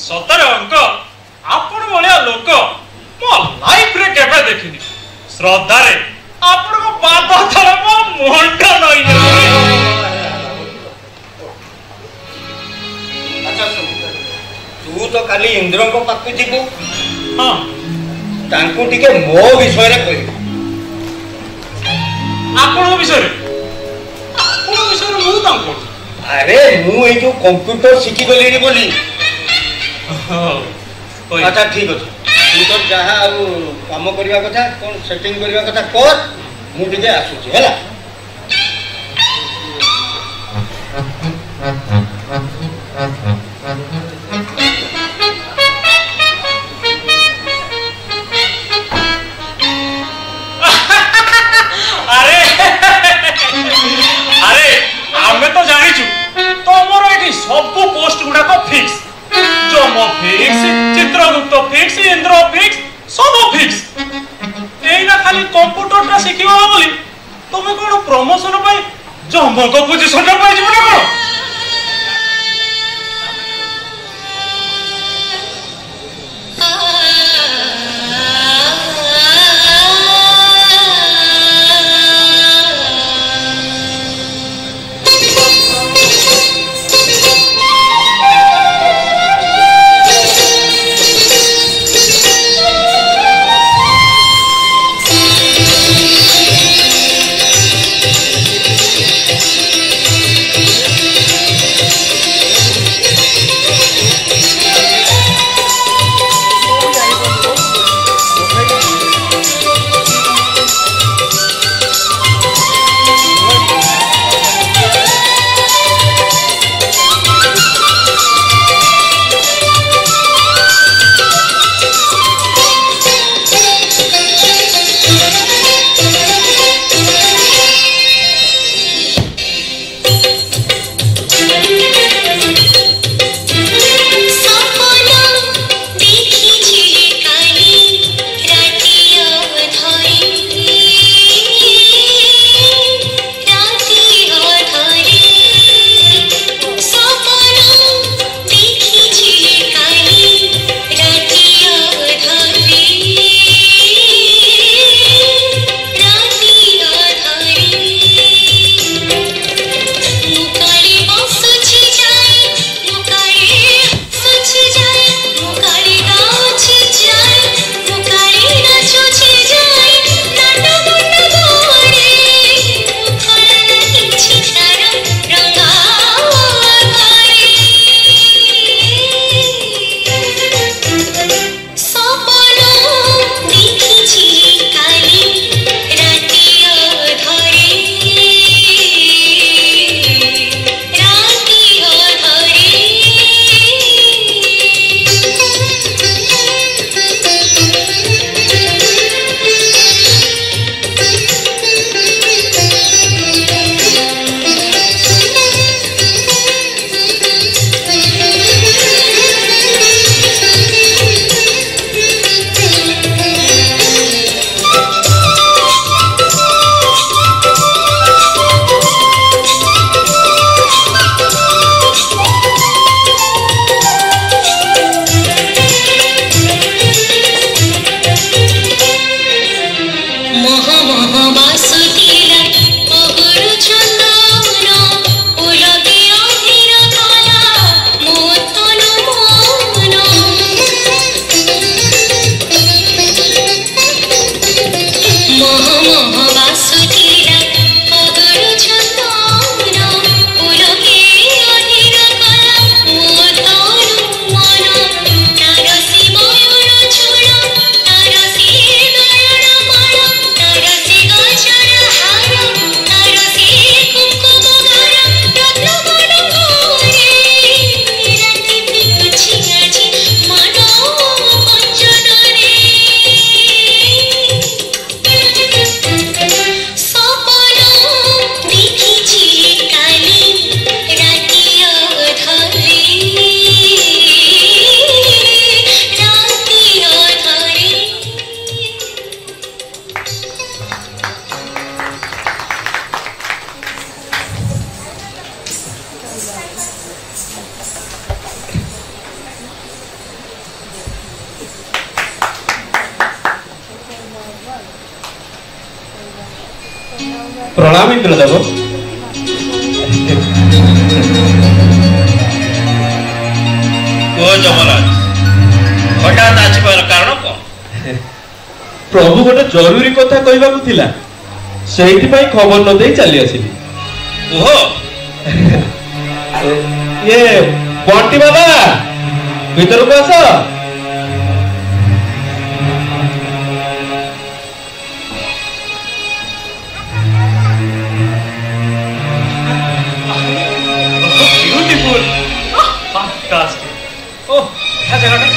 ସତରେ ଅଙ୍କଲ, ଆପଣ ଭଳିଆ ଲୋକ ମୋ ଲାଇଫରେ କେବେ ଦେଖିନି। ଶ୍ରଦ୍ଧାରେ ଆପଣଙ୍କ ପାଦ ତଳେ ମୋ ମୁଣ୍ଡ ନଇଯାଉଛି। ଆଚ୍ଛା ଶୁଣ, ତୁ ତ କାଲି ଇନ୍ଦ୍ରଙ୍କ ପାଖକୁ ଯିବୁ, ହଁ ତାଙ୍କୁ ଟିକେ ମୋ ବିଷୟରେ କହିବୁ। ଆପଣଙ୍କ ବିଷୟରେ? ଆପଣଙ୍କ ବିଷୟରେ ମୁଁ ତାଙ୍କୁ କହୁଛି। ଆରେ ମୁଁ ଏଇ ଯୋଉ କମ୍ପ୍ୟୁଟର ଶିଖିଗଲିଣି ବୋଲି। ଆଚ୍ଛା ଠିକ ଅଛି, ତୁ ତ ଯାହା ଆଉ କାମ କରିବା କଥା, କଣ ସେଟିଂ କରିବା କଥା କର, ମୁଁ ଟିକେ ଆସୁଛି ହେଲା। ଆରେ ଆରେ ଆମେ ତ ଜାଣିଛୁ ତମର ଏଠି ସବୁ ପୋଷ୍ଟ ଗୁଡାକ fix. Yama fix, Chitragupta fix, Indra fix, ସବୁ ଫିକ୍ସ। ଏଇନା ଖାଲି କମ୍ପ୍ୟୁଟରଟା ଶିଖିବ ବୋଲି ତମେ କଣ ପ୍ରମୋଶନ ପାଇଁ ଜମଙ୍କ ପୋଜିସନଟା ପାଇଯିବ ନା କଣ? प्रणाम इंद्रदेव। ଯମରାଜ ହଠାତ୍ ଆସିବାର କାରଣ କଣ? प्रभु गोटे जरूरी कथा कहबाकू थिला, ସେଇଥିପାଇଁ ଖବର ନ ଦେଇ ଚାଲି ଆସିଲି। ଓହୋ ये बंटी बाबा ଭିତରକୁ ଆସ। Beautiful. Fantastic. Oh, क्या जगह है?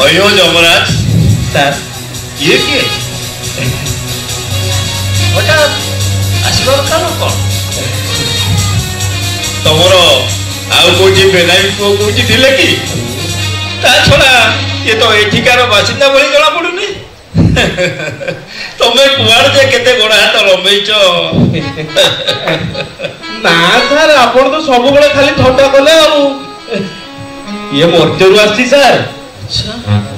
अयो যমরাজ सर ଇଏ କିଏ? ହଠାତ୍ ଆସିବାର କାରଣ କଣ? ତମର ଆଉ କୋଉଠି ବେନାମୀ ପୁଅ କୋଉଠି ଥିଲେ କି? ତା ଛଡା ଇଏ ତ ଏଠିକାର ବାସିନ୍ଦା ଭଳି ଜଣା ପଡୁନି। ତମେ କୁଆଡେ ଯେ କେତେ ଗୋଡ ହାତ ଲମ୍ବେଇଛ? ନା ସାର୍, ଆପଣ ତ ସବୁବେଳେ ଖାଲି ଥଟ୍ଟା କଲେ ଆଉ। ଇଏ ମର୍ତ୍ତ୍ୟରୁ ଆସିଛି ସାର୍।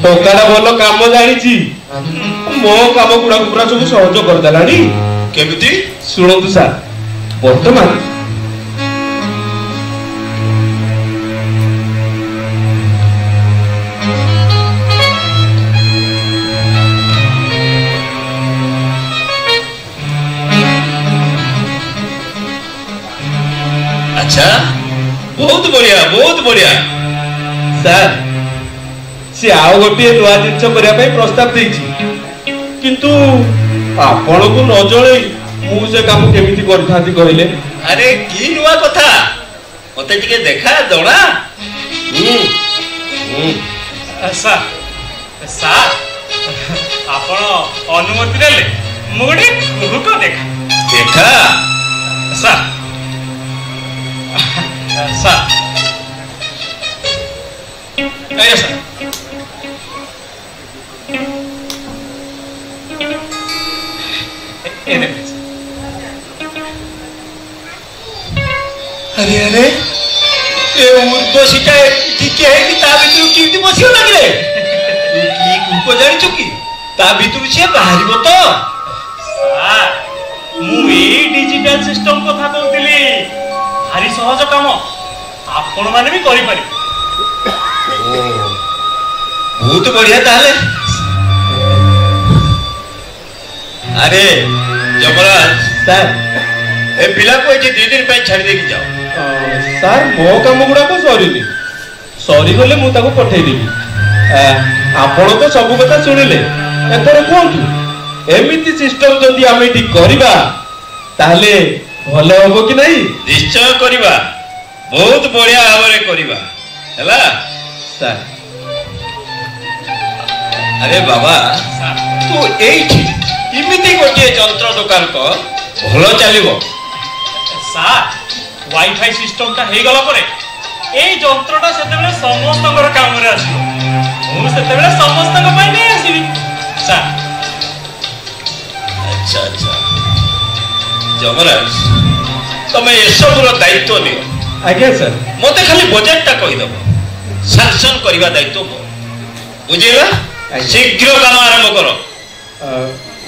ଟଙ୍କାଟା ଭଲ କାମ ଜାଣିଛି, ମୋ କାମ ଗୁଡାକୁ ପୁରା ସବୁ ସହଜ କରିଦେଲାଣି। କେମିତି? ଶୁଣନ୍ତୁ ସାର୍, ବର୍ତ୍ତମାନ ଆଚ୍ଛା, ବହୁତ ବଢିଆ ବହୁତ ବଢିଆ। ସାର୍, ସେ ଆଉ ଗୋଟିଏ ନୂଆ ଜିନିଷ କରିବା ପାଇଁ ପ୍ରସ୍ତାବ ଦେଇଛି, କିନ୍ତୁ ଆପଣଙ୍କୁ ନ ଜଣେଇ ମୁଁ ସେ କାମ କେମିତି କରିଥାନ୍ତି କହିଲେ? ଆରେ କି ନୂଆ କଥା, ମତେ ଟିକେ ଦେଖା ଜଣା। ସାର୍ ସାର୍ ଆପଣ ଅନୁମତି ଦେଲେ ମୁଁ ଗୋଟେ କୁହୁକ ଦେଖା ଦେଖା ସାର୍। ସାର୍ ଆଜ୍ଞା ସାର୍। अरे अरे ये उर्वशीटा टिके है कि ता भितर केमती बसियो लागले की कुप जानि चुकी ता भितर से बाहरिबो तो। सार मु ए डिजिटल सिस्टम कथा कहउतिली, भारी सहज काम, आपण माने भी करि पारि। बहुत बढ़िया ताले। अरे जमराज ସାର୍ ए पिला को जे 2 दिन पे छाड़ी दे की जाओ। ସାର୍, ମୋ କାମ ଗୁଡାକ ସରିନି, ସରିଗଲେ ମୁଁ ତାକୁ ପଠେଇଦେବି। ଆପଣ ତ ସବୁ କଥା ଶୁଣିଲେ, ଏଥର କୁହନ୍ତୁ, ଏମିତି ସିଷ୍ଟମ ଯଦି ଆମେ ଏଠି କରିବା ତାହେଲେ ଭଲ ହବ କି ନାହିଁ? निश्चय करिबा, बहुत बढ़िया भाବରେ करिबा हैला ସାର୍। अरे बाबा तू एठी इमिति गोटे यंत्र दुकान को भलो चलिबो। सार वाईफाई सिस्टम ता हे गला परे ए यंत्रटा सेतेबेले समस्तଙ୍କର କାମରେ ଆସିବ। ମୁଁ ସେତେବେଳେ ସମସ୍ତଙ୍କ ପାଇଁ ନେଇ ଆସିବି ସାର୍। अच्छा अच्छा जमराज तमे एसबुर दायित्व नियो। आज्ञा सर। मते खाली बजेटटा कहि दबो, सैंक्शन करबा दायित्व मो। बुझिला? शीघ्र काम आरंभ करो।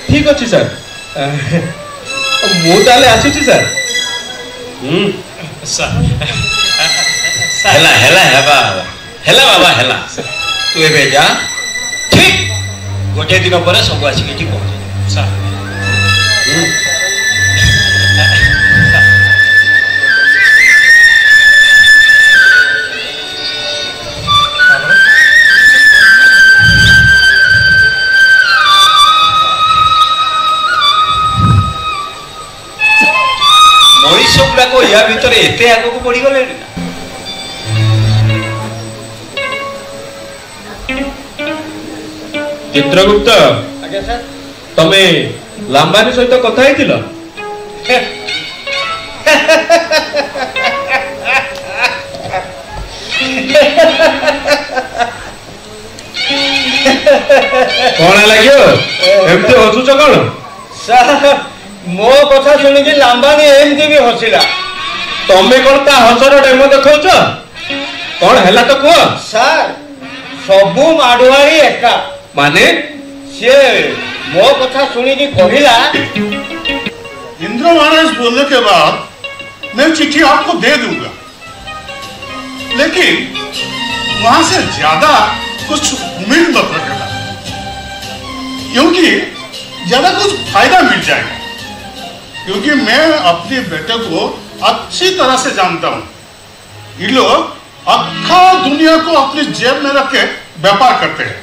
ठीक अछि सर। मु ताले आछुची सर। सर हेला हेला हेबा हेला बाबा हेला तू एबे जा, ठीक गोटे दिन पर सब आसी के पहुंच सर। गुड़ाक या भितर एत आग को बढ़ी गले चित्रगुप्त आज्ञा सर तमे लांबानी सहित कथा ହେଇଥିଲ कौन लगे एमती हसुच कौन सर मो कथा शुणी लांबानी एमती भी हसिला तमें कौन ता हसर डेमो देखौछ कौन हैला तो कह सर सबू माडुआरी एका माने से मो कथा शुणी कहला इंद्र महाराज बोलने के बाद मैं चिट्ठी आपको दे दूंगा, लेकिन वहां से ज्यादा कुछ उम्मीद मत रखना, क्योंकि ज्यादा कुछ फायदा मिल जाएगा। क्योंकि मैं अपने बेटे को अच्छी तरह से जानता हूं। ये लोग अक्खा दुनिया को अपनी जेब में रख के व्यापार करते हैं।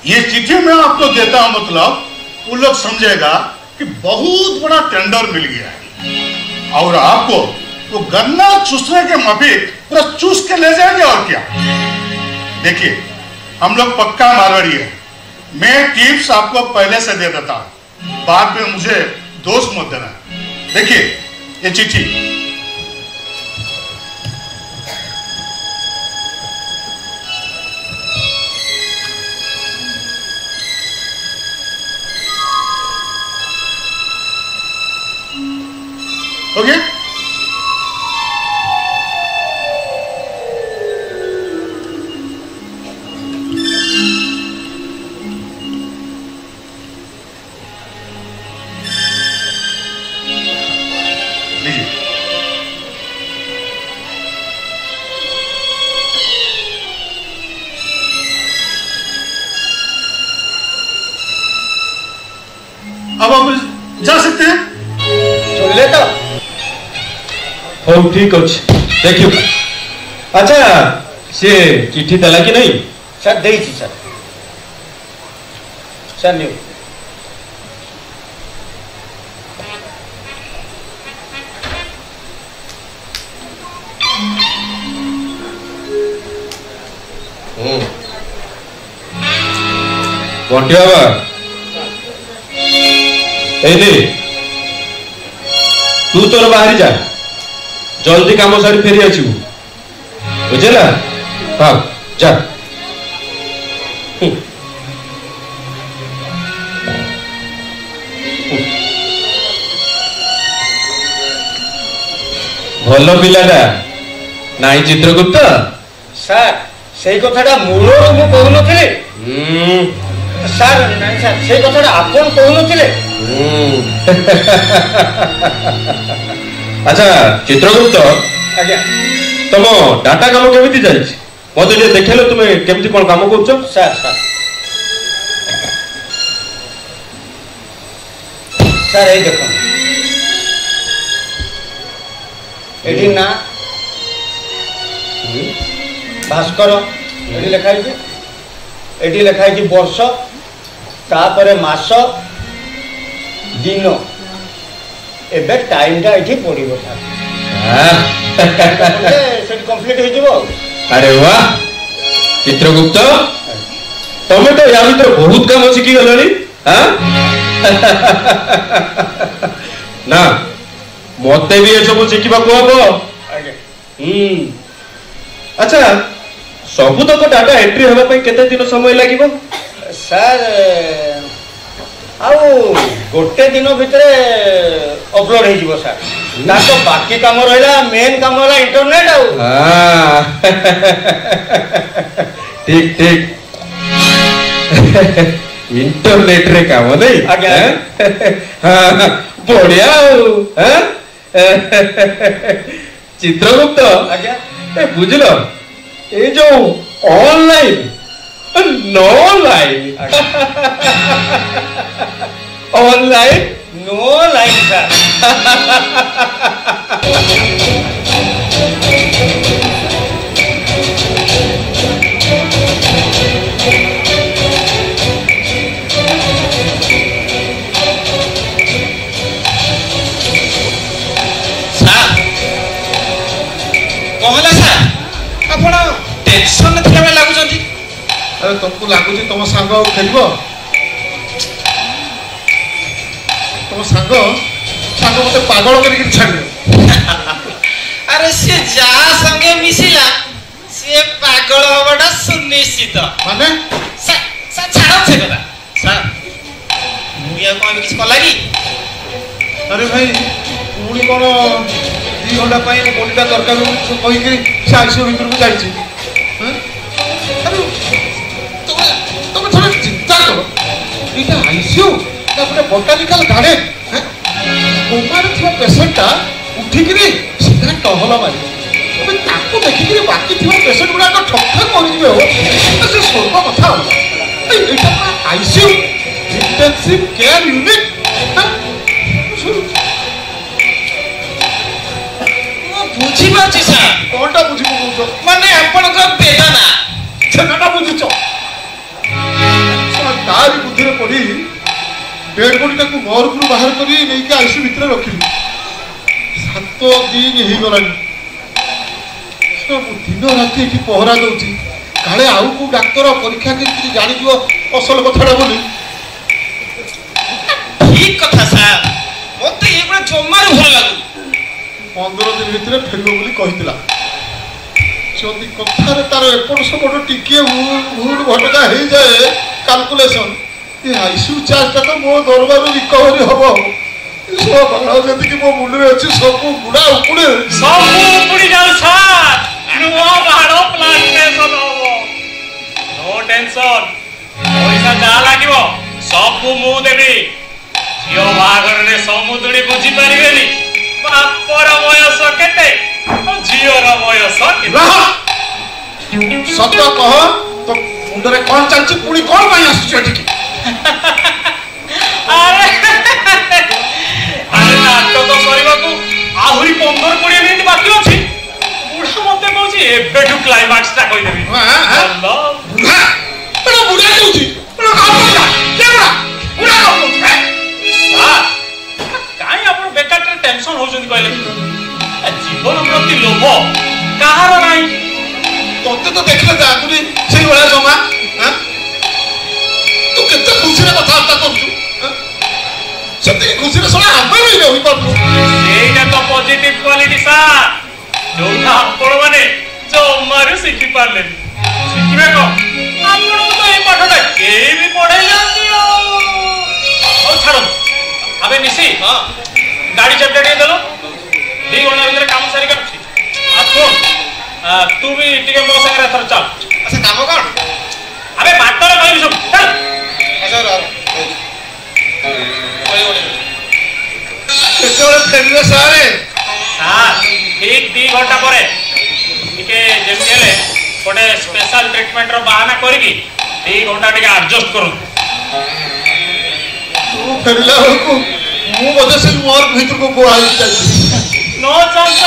ये चिट्ठी मैं आपको देता हूं, मतलब वो लोग समझेगा कि बहुत बड़ा टेंडर मिल गया है और आपको वो गन्ना चूसने के माफिक पूरा चूस के ले जाएंगे। और क्या, देखिए हम लोग पक्का मारवाड़ी है। मैं टिप्स आपको पहले से दे देता हूं, बाद में मुझे दोष मत देना। देखिए ये चिट्ठी, ओके अब आप जा सकते हैं। सुन ले तो हो ठीक अच्छे देखियो। अच्छा से चिट्ठी देला कि नहीं? सर दे सर सर न्यू बंटी बाबा ए तू तोर बाहरी जा, जल्दी काम सारी फेरी आसबू, बुझेला? हाँ जा। भल पिलाटा नाई चित्रगुप्त सर से कथा मूल कहूनी सर नहीं सर से कथा आपन कहूनी। अच्छा चित्रगुप्त आज्ञा तुम डाटा काम केमी चलती मत जो देखेल तुम केमती कौन काम कर सर सर सर ये देख एडी ना भास्कर एडी लिखाई एडी लिखाई वर्ष तापर मास दिन एबे टाइमटा एठी पड़िबो सर सेट कंप्लीट हो। अरे वाह चित्रगुप्त तमें तो या भीतर बहुत काम शिखी गलनी। ना मत भी ये सब शिखा हम। अच्छा सबू तक डाटा एंट्री होगा केते दिन समय लगे? सर आउ गोटे दिन भितर अपलोड हो सर। तो बाकी काम रहा मेन काम है इंटरनेट ठीक ठीक इंटरनेट रे काम नहीं बढ़िया चित्रगुप्त बुझल ये जो online no line online no line sir ତମକୁ ଲାଗୁଛି ତମ ସାଙ୍ଗ ଆଉ ଖେଳିବ? ତମ ସାଙ୍ଗ ମତେ ପାଗଳ କରିକି ଛାଡ଼ିବ। ଆରେ ସିଏ ଯାହା ସଙ୍ଗେ ମିଶିଲା ସିଏ ପାଗଳ ହବାଟା ସୁନିଶ୍ଚିତ। ମାନେ ଛାଡ଼ ସେ କଥା ସାର୍, ମୁଁ ଆଉ କଣ କିଛି କଲା କି? ଆରେ ଭାଇ ପୁଣି କଣ 2 ଘଣ୍ଟା ପାଇଁ ବଡ଼ିଟା ଦରକାର କହିକି ସେ ଆଇସିୟୁ ଭିତରକୁ ଯାଇଛି। ତମେ ଥରେ ଚିନ୍ତା କର, ଏଇଟା ଆଇସିୟୁ ନା ଗୋଟେ ବଟାନିକାଲ ଗାର୍ଡେନ? କୋମାରେ ଥିବା ପେସେଣ୍ଟଟା ଉଠିକିରି ସିଧା ଟହଲ ମାରିବ, ତମେ ତାକୁ ଦେଖିକିରି ବାକି ଥିବା ପେସେଣ୍ଟ ଗୁଡାକ ଠକ୍ କରିଯିବେ। ସେ ସ୍ୱର୍ଗ କଥା ଅଲଗା, ଏଇଟା ଆଇସିୟୁ ଇଣ୍ଟେନ୍ସିଭ କେୟାର ୟୁନିଟ୍। ବୁଝିପାରୁଛି ସାର୍। କଣଟା ବୁଝି ପକଉଛ? ମାନେ ଆପଣଙ୍କ ବେଦନା ସେଟା ବୁଝୁଛ? ତାରି ବୁଦ୍ଧିରେ ପଡି ଡେଡ୍ ବଡିଟାକୁ ମର୍ଗରୁ ବାହାର କରି ନେଇକି ଆଇସିୟୁ ଭିତରେ ରଖିଲି। 7 ଦିନ ହେଇଗଲାଣି। ମୁଁ ଦିନ ରାତି ଏଠି ପହରା ଦଉଛି, କାଳେ ଆଉ କୋଉ ଡାକ୍ତର ପରୀକ୍ଷା କରିକି ଜାଣିଯିବ ଅସଲ କଥାଟା ବୋଲି। ଠିକ କଥା ସାର୍, ମତେ ଏଗୁଡ଼ା ଜମାରୁ ଭଲ ଲାଗୁନି। 15 ଦିନ ଭିତରେ ଫେରିବ ବୋଲି କହିଥିଲା। ଯଦି କଥାରେ ତାର ଏପଟ ସେପଟ ଟିକିଏ ଭୁଲ ଭଟକା ହେଇଯାଏ କାଲକୁଲେସନ, ଏ ଆଇସିୟୁ ଚାର୍ଜଟା ତ ମୋ ଦରବାରରୁ ରିକଭରି ହବ। ଯେତିକି ମୋ ମୁଣ୍ଡରେ ଅଛି ସବୁ ଗୁଡା ଉପୁଡେ, ସବୁ ଉପୁଡ଼ି ଯାଉ ସାର୍। ନୂଆ ବାହାଡ ପ୍ଲାଣ୍ଟେସନ ହବ, ନୋ ଟେନସନ। ପଇସା ଯାହା ଲାଗିବ ସବୁ ମୁଁ ଦେବି। ଝିଅ ବାହାଘରରେ ସମୁଦୁଣୀ ବୁଝିପାରିବେନି ବାପର ବୟସ କେତେ, ଝିଅର ବୟସ କେତେ। ସତ କହ, ତ ମୁଣ୍ଡରେ କଣ ଚାଲିଛି? ପୁଣି କଣ ପାଇଁ ଆସୁଛୁ ଏଠିକି? ଆରେ ନାଟକ ସରିବାକୁ ଆହୁରି 15-20 ମିନିଟ୍ ବାକି ଅଛି। ବୁଢା ମତେ କହୁଛି ଏବେଠୁ କ୍ଲାଇମାକ୍ସ ଟା କହିଦେବି। କାହିଁ ଆପଣ ବେକାରଟାରେ ଟେନସନ ହଉଛନ୍ତି କହିଲେ? ଜୀବନ ପ୍ରତି ଲୋଭ କାହାର ନାହିଁ? ତତେ ତ ଦେଖିଲେ ଆଗୁରି ସେଇଭଳିଆ ଜମା। ତୁ କେତେ ଖୁସିରେ କଥାବାର୍ତ୍ତା କରୁଛୁ, ସେତିକି ଖୁସିରେ ଶୁଣା ଆମେ ବି ରହିପାରୁଛୁ। ସେଇଟା ତ ପଜିଟିଭ କ୍ୱାଲିଟି ସାର୍, ଯୋଉଟା ଆପଣ ମାନେ ଜମାରୁ ଶିଖି ପାରିଲେନି। ଶିଖିବେ କଣ? ଆପଣଙ୍କୁ ତ ଏଇ ପାଠଟା କେହି ବି ପଢେଇ ନାହାନ୍ତି। ଆଉ ଛାଡ଼ନ୍ତୁ, ଆମେ ମିଶି ଗାଡି ଚାବିଟା ଟିକେ ଦେଲ। 2 ଘଣ୍ଟା ଭିତରେ କାମ ସାରିକି ଆସୁଛି। ତୁ ବି ଟିକେ ମୋ ସାଙ୍ଗରେ ଏଥର ଚାଲ। ଆଚ୍ଛା କାମ କଣ? ଆରେ ବାଟରେ କହିବି ସବୁ। କେତେବେଳେ ଫେରିବେ ସାରେ? ସାର୍ ଠିକ 2 ଘଣ୍ଟା ପରେ ଟିକେ ଯେମିତି ହେଲେ ଗୋଟେ ସ୍ପେଶାଲ ଟ୍ରିଟମେଣ୍ଟର ବାହାନା କରିକି 2 ଘଣ୍ଟା ଟିକେ ଆଡଜଷ୍ଟ କରନ୍ତୁ। ତୁ ଫେରିଲା ବେଳକୁ ମୁଁ ବୋଧେ ସେଇ ମର୍ଗ ଭିତରକୁ ଗୋଳା ହେଇକି ଯାଇଛି। नो चांस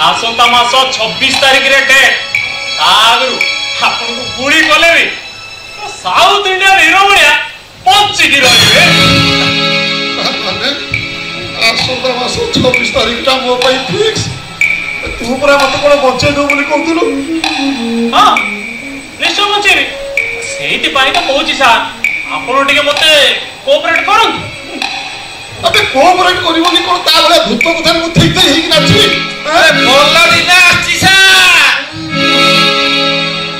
आसंता मास 26 तारिख रे डेट आगरु आपन को गुड़ी कले भी साउथ इंडियन हीरो भलिया पंची की रहिबे माने आसंता मास 26 तारिख टा मो पई फिक्स। तू पूरा मत कोन बचे दो बोली कहतुलो। हां निश्चय बचेबी सेठी पाई तो कहूची सा आपण टिके मते कोऑपरेट करन। अबे कोऑपरेट करिवनी कोन ता बले भूत कथा मु ठीक ठीक हिक नाची। अरे बोला दिन आछि सा।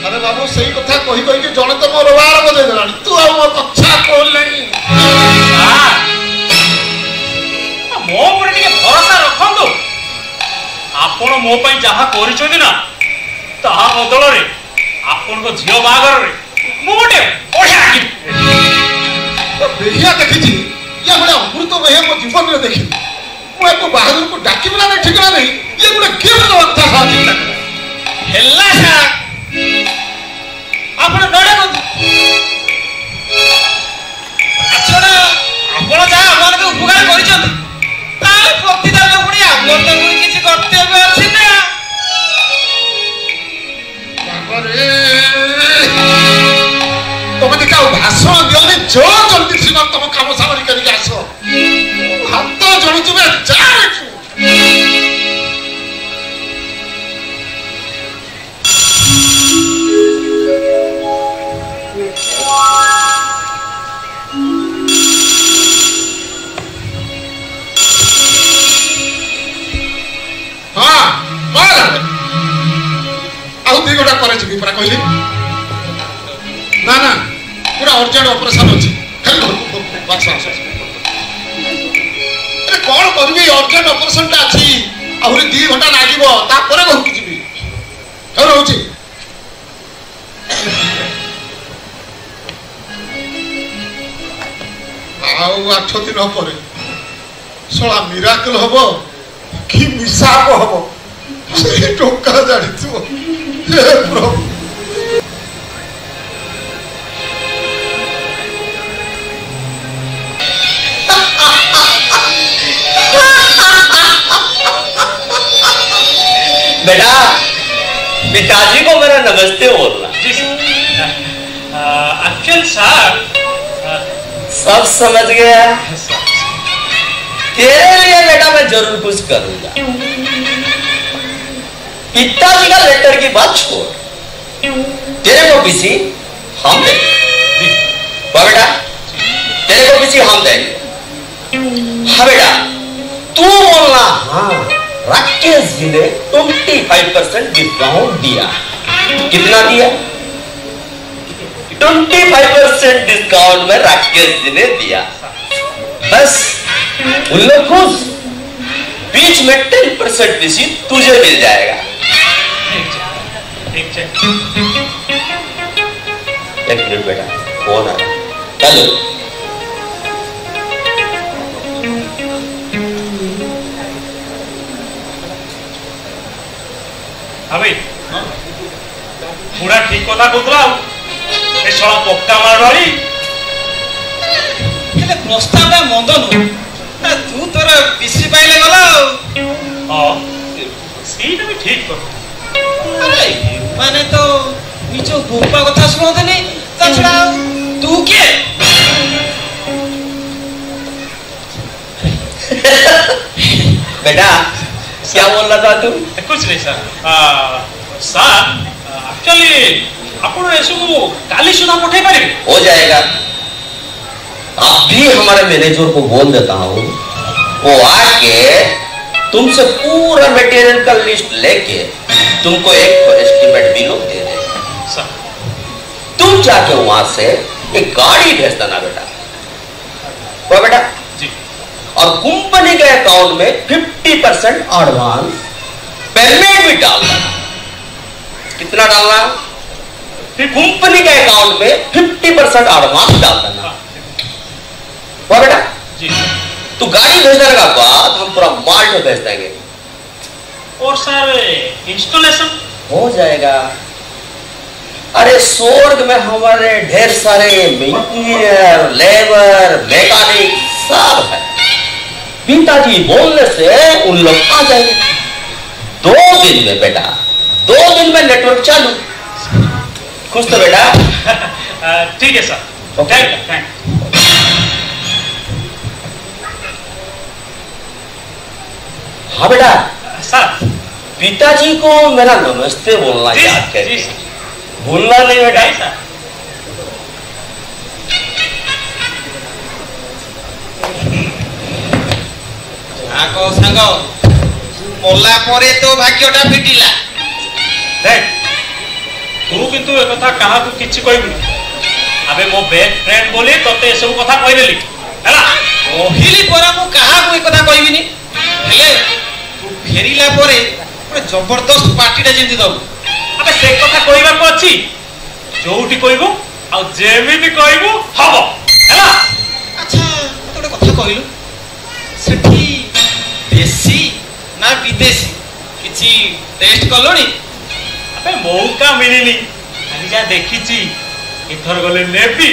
अरे बाबू सही कथा कहि कहि के जण तो मोर वार बजे देलानी तू आ मोर कथा कोल नहीं। हां मो पर टिके भरोसा रखंदो। आपण मो पई जहा करिछोनी ना ताहा बदल रे आपण को झियो बागर रे मोटे ओढा की तो बेहिया देखिछि या बडा अमृत बेहिया मो जीवन रे देखि मो एको बहादुर को डाकी बिना नहीं ठिकाना नहीं ये गुडा के बडा कथा साथी हेल्ला सा आपण डडे को अछड़ा आपण जा हमन के उपकार करिछन ता प्रतिदान पुणी हमन तो पुणी किछि कर्तव्य अछि ना। बाबरे तमे देखा भाषण दियोनी जो जल्दी श्रीमान तुम काम सामरी करके आसो हाथ जणु तुमे जा गोटा करे जी पूरा कहली ना ना पूरा अर्जेंट ऑपरेशन अछि बस बस अरे कौन करबी अर्जेंट ऑपरेशन टा अछि आहुरी 2 घंटा लागिबो ता परे कहू जीबी हे रहउची आउ 8 दिन पर सोला मिराकल हबो कि मिसाप हबो से टोका जानी तू हे प्रभु बेटा पिताजी को मेरा नमस्ते बोलना। एक्चुअल सर सब समझ गया। तेरे लिए बेटा मैं जरूर कुछ करूंगा। पिताजी का लेटर की बात छोड़, तेरे को किसी हम देंगे। बेटा तेरे को किसी हम देंगे। हाँ बेटा तू बोलना हाँ। राकेश जी ने 25% डिस्काउंट दिया। कितना दिया? 25% डिस्काउंट में राकेश जी ने दिया। बस उन लोग खुश। बीच में 10% किसी तुझे मिल जाएगा। एक मिनट बेटा फोन आ रहा है। हेलो अबे पूरा ठीक कथा कहतला ए सळा पक्का मारवाड़ी हेले प्रस्तावटा मंद नु तू तोर पिसी पाइले गला हां सीटा भी ठीक कर। अरे माने तो निचो गोपा कथा सुनोदनी ता छड़ा तू के बेटा क्या बोल रहा था तू? कुछ नहीं सर। सर एक्चुअली आपण एसबू काली सुधा पठे पारे हो जाएगा। अभी हमारे मैनेजर को बोल देता हूँ वो आके तुमसे पूरा मटेरियल का लिस्ट लेके तुमको एक एस्टिमेट भी लोग दे देंगे। सर तुम जाके वहां से एक गाड़ी भेज देना बेटा। वो बेटा जी। और कंपनी के अकाउंट में 50% एडवांस पेमेंट भी डालना। कितना डालना? कंपनी के अकाउंट में 50% एडवांस डाल देना। वो बेटा जी। तू गाड़ी भेजने के बाद हम पूरा माल में भेज देंगे। और सर इंस्टॉलेशन हो जाएगा। अरे स्वर्ग में हमारे ढेर सारे इंजीनियर लेबर मैकेनिक सब है। पिताजी बोलने से उन लोग आ जाएंगे। 2 दिन में बेटा 2 दिन में नेटवर्क चालू। खुश तो बेटा? ठीक है सर। थैंक हाँ बेटा सर। पिताजी को मेरा नमस्ते बोलना याद करके भूलना नहीं बेटा। सर आको संग मोला परे तो भाग्यटा फिटिला। देख तू किंतु एक कथा कहा को किछि कहबी। अबे मो बेस्ट फ्रेंड बोली तते ए सब कथा कहि देली हैला। ओहिली परा मु कहा को कथा कहबिनी हेले तू फेरिला परे पुरा जबरदस्त पार्टीटा जेंति दबु। अबे से कथा कहबा को अछि जोउटी कहबो आ जेमिति कहबो हबो हैला। अच्छा तोटे कथा कहलु सेठी देसी ना विदेशी किछि टेस्ट कलोनी? अबे मौका मिलिनी खाली जा देखिछि इथर गले नेबी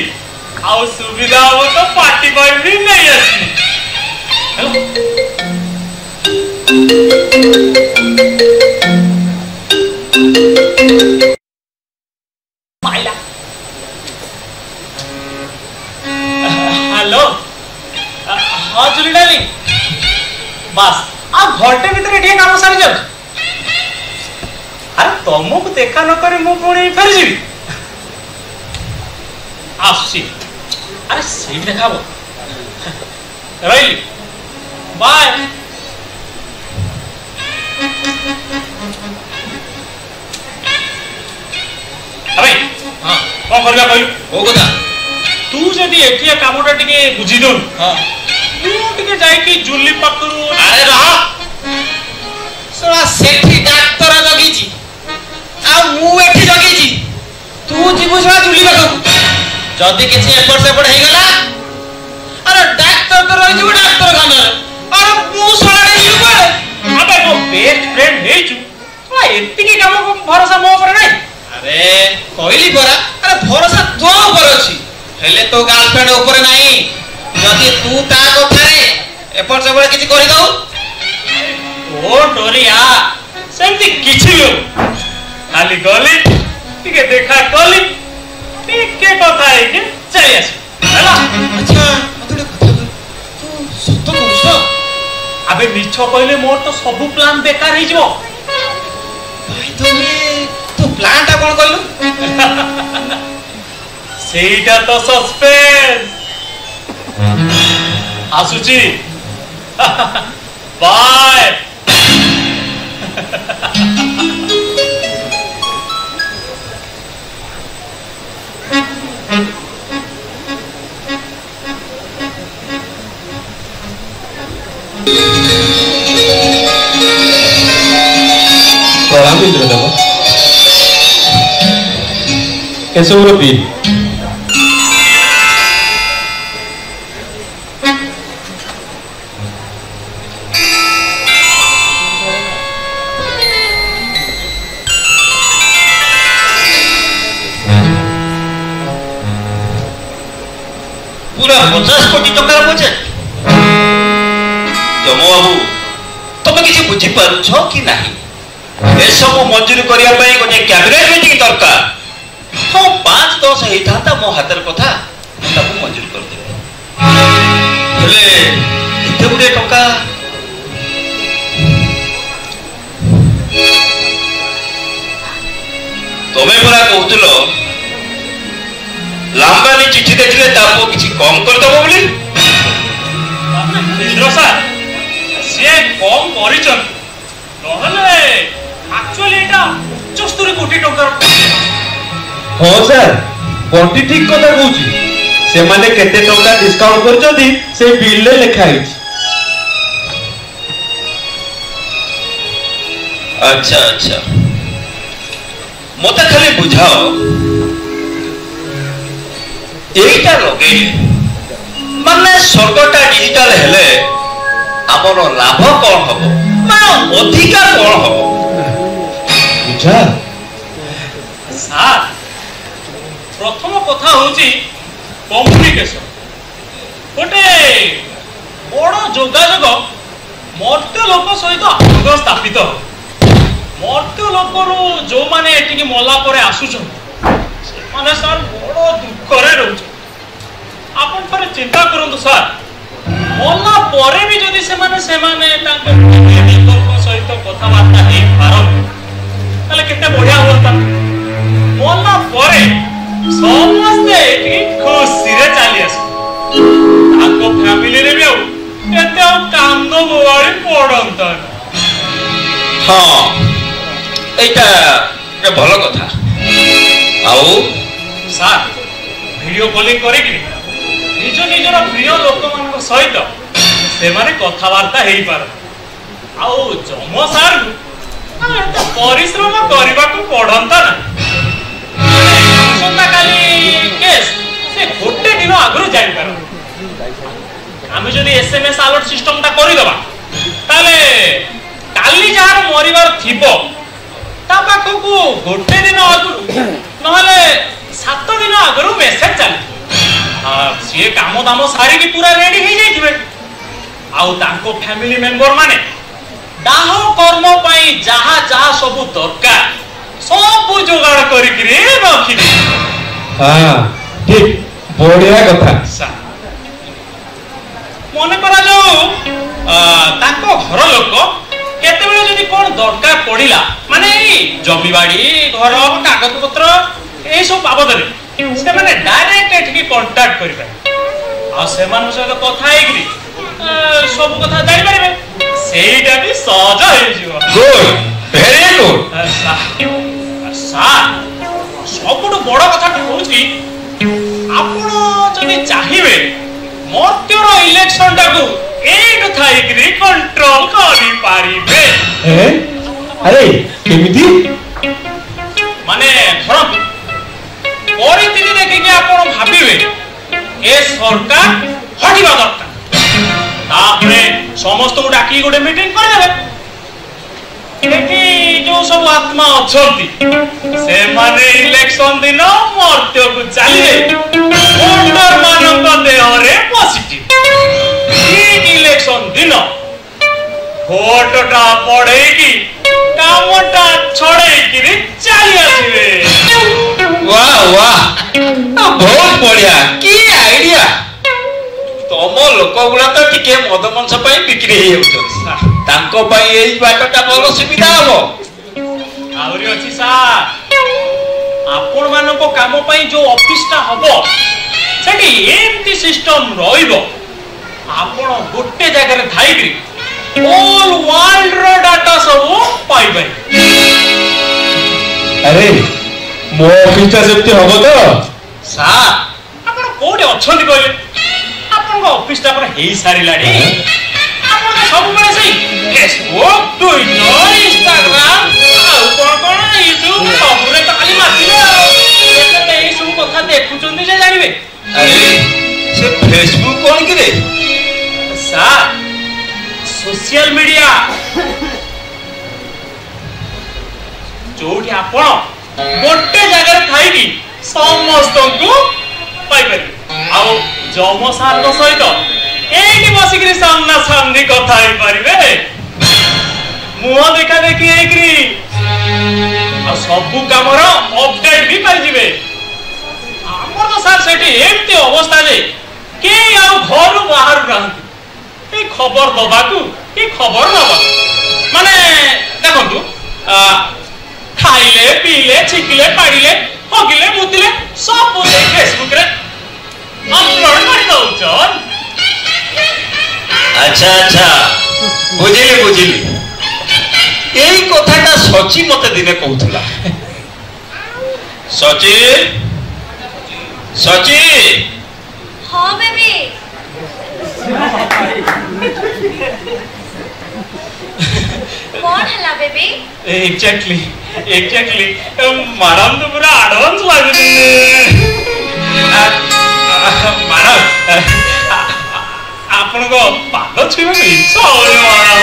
आउ सुविधा हो तो पार्टी बाय भी नहीं आसी माइला। हेलो हाँ जुली डार्लिंग बस आप घंटे भीतर एठी काम सारी जाउ। अरे तुमको देखा न करे मु पुणी फेरी जीवी आसी। अरे सीट देखाबो रही बाय। कौन करबा कहलु ओ कथा तू जदी एठिया कामटा टिके बुझी दउ हां तू टिके जाई कि जुली पाखरु अरे रह सोला सेठी डाक्टर जगीची आ मु एठी जगीची तू जीवु सोला जुली पाखरु जदी किछि एपट सेपट हे गला अरे डाक्टर तो रही जीवु डाक्टर खाना अरे मु सोला जीवु कोले अबे मो बेस्ट फ्रेंड हेचु सोला एति के काम भरोसा मो पर नै अरे कहली परा अरे भरोसा तो ऊपर अछि हेले तो गर्लफ्रेंड ऊपर नहीं जदी तू ता कथा रे एपट सेपट किछि करि दउ ओ डोरिया सेमती किछि हो खाली गली टिके देखा कली टिके कथा है के चली आसी हैला अच्छा मते कथा तू सत्य कहछ अबे मिछ कहले मोर तो सब प्लान बेकार हे जिवो भाई तू प्लान ता कोन करलु सेटा तो सस्पेंस आसुची बाय प्रणाम इंद्रदेव केशव बिल पूरा 50 कोटी टकार बजेट जमो बाबू तुम किसी बुझी पारुछ कि नहीं ए सब मंजूर करिया पई गोटे कैबिनेट मीटिंग दरकार हाँ 5-10 होता मो हाथ कथा ताकू मंजूर कर देबे हेले एते गुडे टका तमे पूरा कहतुलो लांबानी चिट्ठी देखिले तापो किछि कम कर दबो बोली इंद्र सर से कम करिचन नहले एक्चुअली एटा 75 कोटी टंकार हाँ सर बंटी ठीक कथा कहूची से माने केते टंका डिस्काउंट करजदी से बिल ले लिखा हिच अच्छा अच्छा मते खाली बुझाओ एटा लगे माने सर्वटा डिजिटल हेले हमर लाभ कोन हबो माने अधिकार कोन हबो बुझा सर प्रथम कथा होची कम्युनिकेशन गोटे बड़ जोगाजोग मर्त्य लोक सहित आग स्थापित मर्त्य लोकरू जो माने एटिकी मला परे आसुछन माने सर बड़ दुखरे रहउछ आपन थरे चिंता करंतु सर मला परे भी जदि से माने तांको लोक सहित कथा बार्ता हे पारन ताले केते बढ़िया होता मला परे समस्ते एटिकी खुशी रे चली आस तांको फैमिली रे भी एते कांदो मोवाड़ी पड़ंता हाँ एटा ए भलो कथा आउ सर वीडियो कॉलिंग करिकि निज निजर प्रिय लोक मान सहित से माने कथा वार्ता हेई पार आउ जम सार एते परिश्रम करबा को पड़ंता ना संता काली केस से गोटे दिन आगु जाई पार आमे जदी एसएमएस अलर्ट सिस्टम ता करि दबा ताले काली जार मरिबार थिबो ता पाखकू गोटे दिन आगु नहले 7 दिन आगु मेसेज चल सी काम दाम सारी की पूरा रेडी हो जाइए आउ तांको फैमिली मेंबर माने दाह कर्म पाई जहा जहा सब दरकार सब जोगाड़ करिकरी रखी दे हाँ ठीक बढ़िया कथा मने करा जाऊ तांको घर लोक केते बेले जदी कोन दरकार पड़िला माने जमी बाड़ी घर कागज पत्र ए सब बाबद रे से माने डायरेक्ट एठकी कांटेक्ट करि पाए आ से मान सहित कथा हेकरी सब कथा जानि पारिबे सेइटा भी सहज हे जिवो गुड वेरी गुड सा ସବୁଠୁ ବଡ଼ କଥାଟା ହଉଛି ଆପଣ ଯଦି ଚାହିଁବେ ମର୍ତ୍ତ୍ୟର ଇଲେକ୍ସନଟାକୁ ଏଇଠୁ ଥାଇକିରି କଣ୍ଟ୍ରୋଲ କରିପାରିବେ। ଆରେ କେମିତି? ମାନେ ଧରନ୍ତୁ ପରିସ୍ଥିତି ଦେଖିକି ଆପଣ ଭାବିବେ ଏ ସରକାର ହଟିବା ଦରକାର, ତାପରେ ସମସ୍ତଙ୍କୁ ଡାକି ଗୋଟେ ମିଟିଂ କରିଦେବେ। ଏଠି ଯୋଉ ସବୁ ଆତ୍ମା ଅଛନ୍ତି ସେମାନେ ଇଲେକ୍ସନ ଦିନ ମର୍ତ୍ତ୍ୟକୁ ଚାଲିବେ ଭୋଟର ମାନଙ୍କ ଦେହରେ ପଜିଟିଭ। ଠିକ ଇଲେକ୍ସନ ଦିନ ଭୋଟଟା ପଡେଇକି କାମଟା ଛଡେଇକିରି ଚାଲି ଆସିବେ। वाह वाह बहुत बढ़िया की आइडिया। तम लोक गुड़ा तो टिके मद मंस बिक्री हो बाटटा भल सुविधा हम। आउरी अछि सार आपण मानको काम पई जो ऑफिसटा हबो सेठी एमती सिस्टम रहिबो आपण गोटे जगह रे थाइबी ऑल वर्ल्ड रो डाटा सब पाइबे। अरे मो ऑफिसटा सेफ्टी हबो तो सार आपण कोडे अछंती कहले आपण को ऑफिसटा पर हेई सारी लाडी आपण सब बळे सही फेसबुक ट्विटर इंस्टाग्राम आउ कोन यूट्यूब सबरे तो खाली मातिले एते एई सब कथा देखुचंदी जे जानिबे। अरे से फेसबुक कोन कि रे सार सोशल मीडिया जोठी आपण गोटे जगह थाइबी समस्त को पाई पारि आउ जम सार को सहित एठी बसिकरी सामना सामनी कथा होई परिबे मुह देखा देखी एकरी आ सब कामर अपडेट भी पाई जिवे। हमर तो सार सेठी एमती अवस्था जे के आ घर बाहर रहंती ए खबर दबाकू ए खबर नबा माने देखंतु खाइले पीले छिकिले पाड़िले हगिले मुतिले सब फेसबुक रे अपलोड कर दउछन। अच्छा अच्छा बुझिली बुझिली यही कथाटा सची मते दिने कहूला। सची सची हाँ बेबी कौन हला बेबी? एग्जैक्टली एग्जैक्टली मैडम तो पूरा एडवांस लागुनी मैडम आपण को पाद छुइबे इच्छा होले मैडम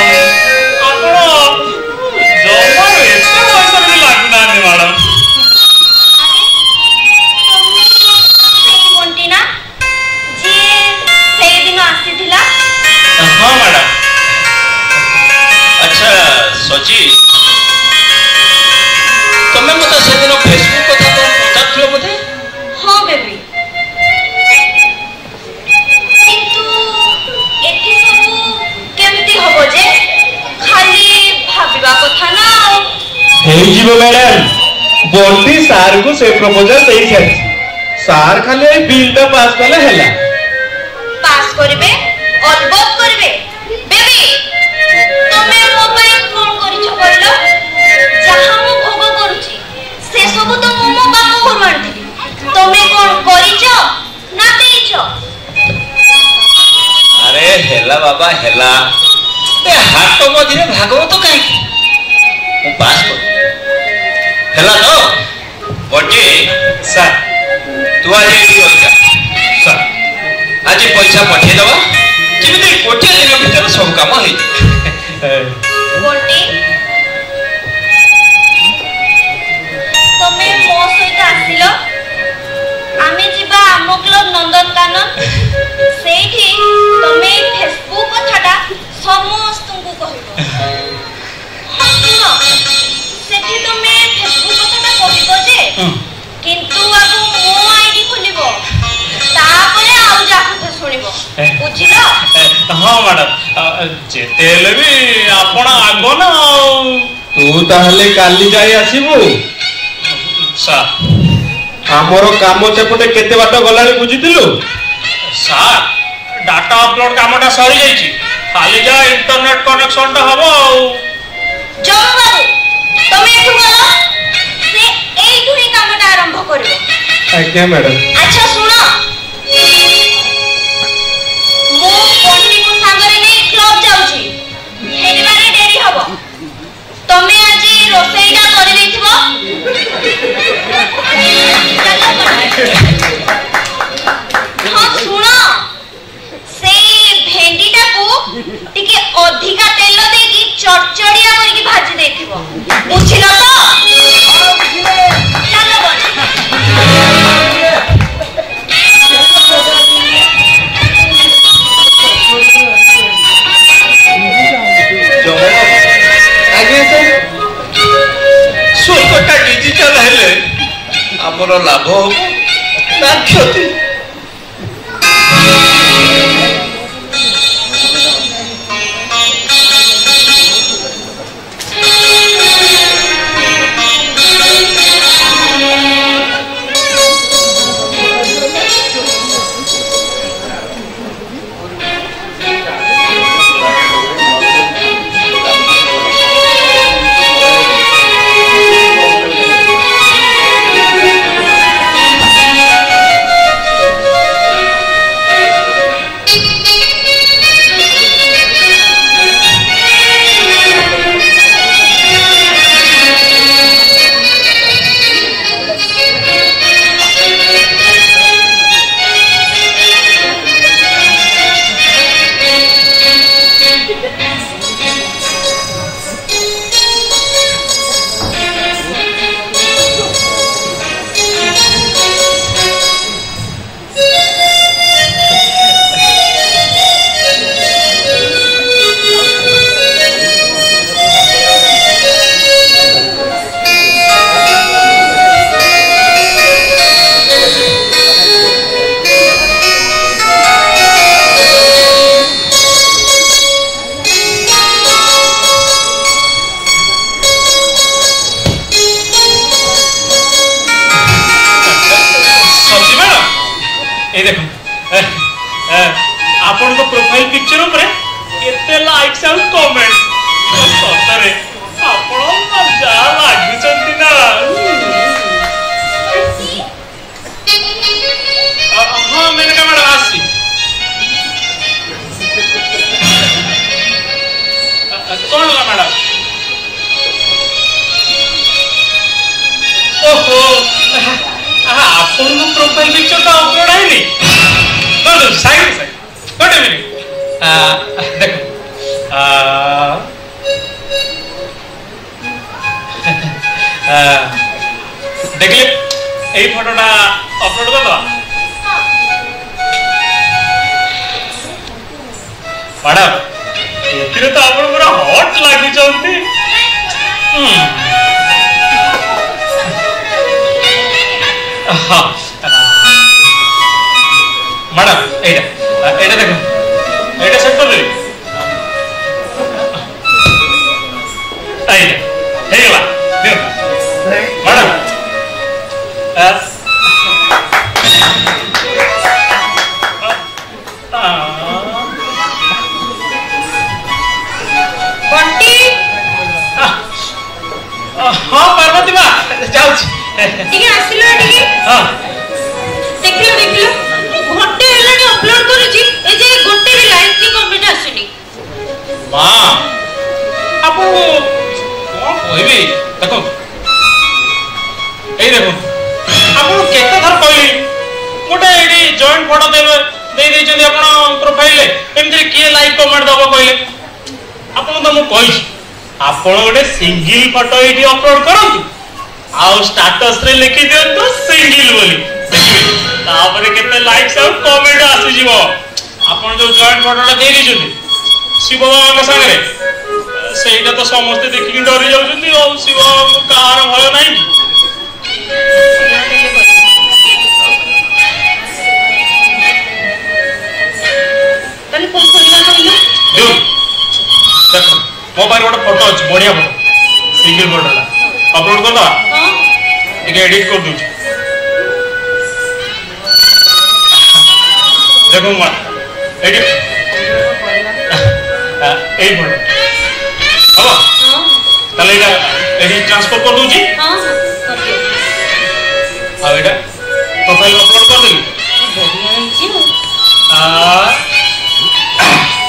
आपण जमा एते पैसा भी लागुना ने मैडम। हाँ मैडम। अच्छा सची तुम्हें मत से दिन फेसबुक कथा तो पचारथिलो बोधे? हाँ बेबी किंतु एठी सब केमती हबो जे खाली भाबिबा कथा ना हेई जीव मैडम बोलती सार को से प्रपोजल देई छथि सार खाली बिलटा पास करले हैला पास करिवे अलबत करिवे। बेबी तमे मोबाइल फोन करिछो कहलो जहां मु भोग करूची से सब तो मो बाप घर मानथिली तमे कोन करिछो ना देइछो? अरे हेला बाबा हेला ए हाट मझिरे भागवत काई मु पास कर हेला तो बटे सर तू आज एठी होइका सर आज पैसा पठे दवा जेमिति कोटे दिन भीतर सब काम होई बोलती तमे मो सहित आसिलो आमे जिबा आम क्लब नंदनकानन सेठी तमे फेसबुक कथाटा समस्त को कहिबो। हां सुनो सेठी तमे फेसबुक कथाटा कहिबो जे किंतु आगो मो आईडी खोलिबो तापरे आउ जा कथा सुनिबो बुझिलो? हाँ मैडम जेते हेले भी आपण आगो ना तू ताहले काली जाई आसीबू सर हमर काम सेपटे केते बाट गलाणी बुझितिलु? सर डाटा अपलोड कामटा सरी जाईची खाली जा इंटरनेट कनेक्शन टा हबो जम बाबू तमे एठु गलो से एठु ही कामटा आरंभ कर आज्ञा मैडम। अच्छा सुनो मो पंटी को सांगरे नै क्लब जाउची हेरिबारे डेरी हबो तमे आज रोसेईटा करि देथिबो हां सुनो सेई भेंडीटा को टिके अधिका तेल देकी चड़चड़िया करके भाजी देथिबो बुझिलो तो चलो स्वल्पटा डिजिटल हेले आमर लाभ हो ना क्षति आपण को प्रोफाइल पिक्चर ऊपर केते लाइक्स और कमेंट सतरे आपण मजा लागि चंती ना हां मैंने का मैडम आसी कौन ला मैडम ओहो आपण को प्रोफाइल पिक्चर का अपलोड है नहीं तो side side Wait a minute. देखो देख ले यही फोटोटा अपलोड कर दो मैडम ये तो आप पूरा हॉट लगी चलती हाँ मैडम एटा देखो एटा सेट कर दे आइए हे गला देखो मैडम बंटी हां पार्वती बा जाऊ ठीक है आसिलो ठीक हां देखिलो घंटे हेलानी अपलोड करूची ए जे घंटे भी लाइक की कमेंट आसीनी मां आपन कोन कहबी देखो ए देखो आपन केते थर कहली मोटे एडी जॉइंट फोटो दे चंदी आपन प्रोफाइल एमते के लाइक कमेंट दबो कहले आपन तो मु कहि आपन गोटे सिंगल फोटो एडी अपलोड करंतु आउ स्टेटस रे लिखि दियंतु सिंगल बोली तापरे केते लाइक्स और कमेंट आसी जीवो आपन जो जॉइंट फोटोटा दे दिछुनी शिव बाबा के संगे सेटा तो समस्त देखि डरी जाउछुनी और शिव कार भय नाही तने कोन करला कहला देउ देखो मोबाइल गोटे फोटो अछि बढ़िया फोटो सिंगल फोटोटा अपलोड कर दो हां एक एडिट कर दूछ देखो मां एडिट ए फोटो अब हां ताले एडिट ट्रांसफर कर दूची हां कर दियो आ एटा प्रोफाइल अपलोड कर देली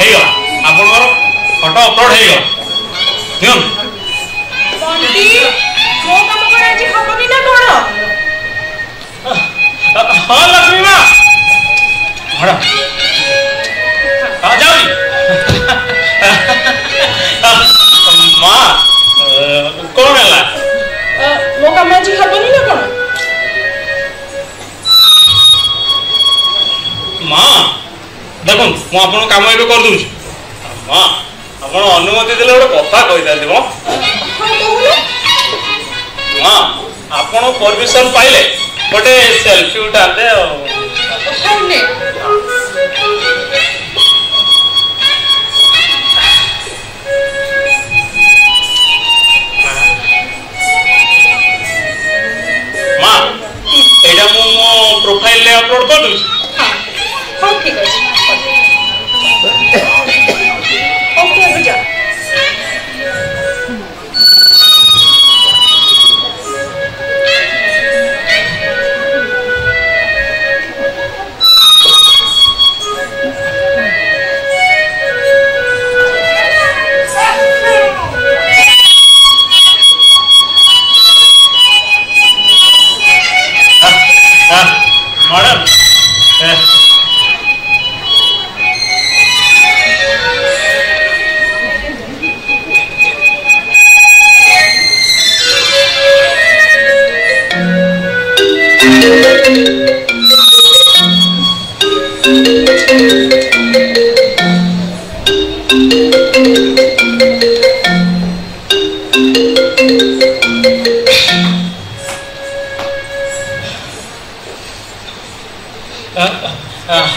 हेगा आपनकर फोटो अपलोड हेगा नियम बंटी मो काम कर आज हबनी ना कोन हां लक्ष्मी मां हड़ा आ जाओ मां कौन है मो काम आज हबनी ना कोन मां देखो मु आपन काम एबे कर दूची मां आपन अनुमति देले ଗୋଟେ କଥା କହିതാନ୍ତି ମो हां कहू मां आपन परमिशन पाइले ଗୋଟେ सेल्फी उठाते हां ने मां एटा मु मो प्रोफाइल ले अपलोड कर दूची हां ठीक है ओके बुझा मैडम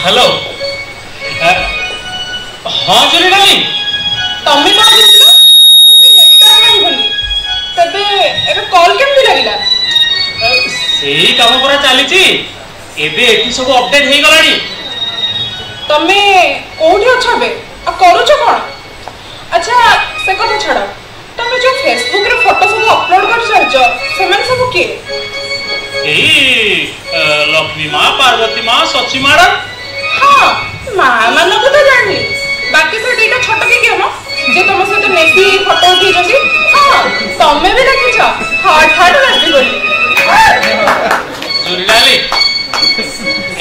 हेलो हाँ चली डाली तमे कौन कहथिलो तबे लेटर नहीं बोली तबे एबे कॉल केमती लागिला सेही काम पूरा चली एबे एठी सब अपडेट हे गलानी तमे कोठी अछबे आ करू छ कोन अच्छा से कथा छड़ा तमे जो फेसबुक रे फोटो सब अपलोड कर छछ सेमन सब के लक्ष्मी माँ पार्वती माँ सची मैडम हाँ माँ मानो को तो जानी बाकी से डेटा छोट के क्यों ना जे तुम सहित नेसी फोटो उठी जसी हाँ तमे भी देखि छ हार्ट हार्ट बजती बोली जोरी डाली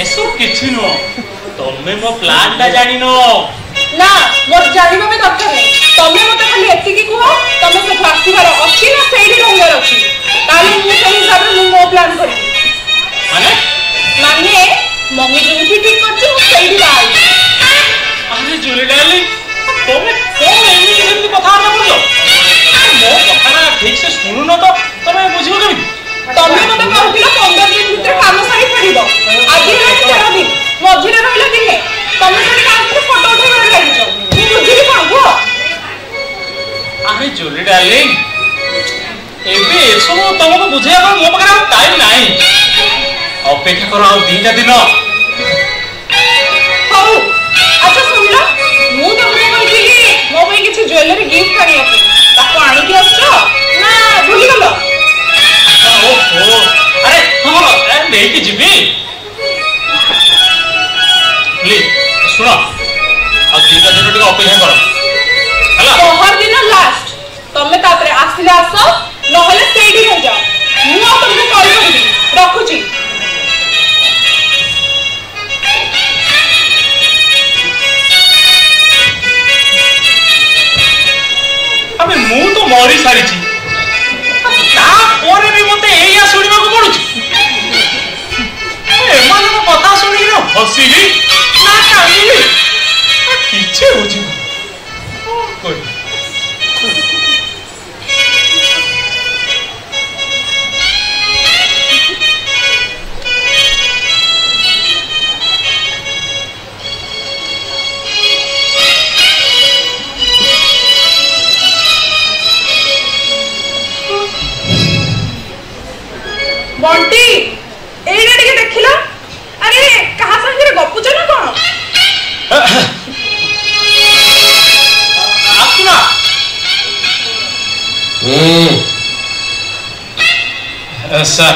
एसो किछि नो तमे मो प्लान ता जानि नो ना मोर जानिबा में दरकार नहीं तमे मते खाली एति की कुहो तमे से आसीबार अछि ना सेडी रंगर अछि ताले मु से हिसाब रे मु मो प्लान करी माने मम्मी जो भी ठीक करछ मु सेडी बाई अरे जोरी डाली तमे कोन एमी केमती कथा ना बोलो मो कथा ना ठीक से सुनु न तो तमे बुझिबो केमती तमे मते कहथिला 15 दिन भीतर काम सारी पड़िबो आज हे 13 दिन मझिरे रहले दिने तमे से काम से फोटो उठाइबार लागिछ मु बुझिली कोन को अरे जोली डार्लिंग एबे एसो तुमको बुझेबा मो पाखरा टाइम नाही अपेक्षा करो आ दीटा दिन हौ अच्छा सुनला मु तमरे कहथिली मो भाई किछ ज्वेलरी गिफ्ट करिया ताको आनी के आछो ना भूली गलो ओहो अरे हां अरे नहीं कि जीबी प्लीज सुनो आ दीटा दिन टिक अपेक्षा करो हला तोहर दिन लास्ट तमे तापरे आसिले आसो नहले सेडी रह जाओ मु आ तुमको कॉल करबी रखुची अबे मु तो मरी सारी छी ता ओरे भी मते एया सुनिबा को पडुची ए माने को कथा सुनी न हसीली ना कांदिली किछे होची कोई बंटी एडे टिके देखिला अरे कहा संगे गपुच ना कोन आसुना सर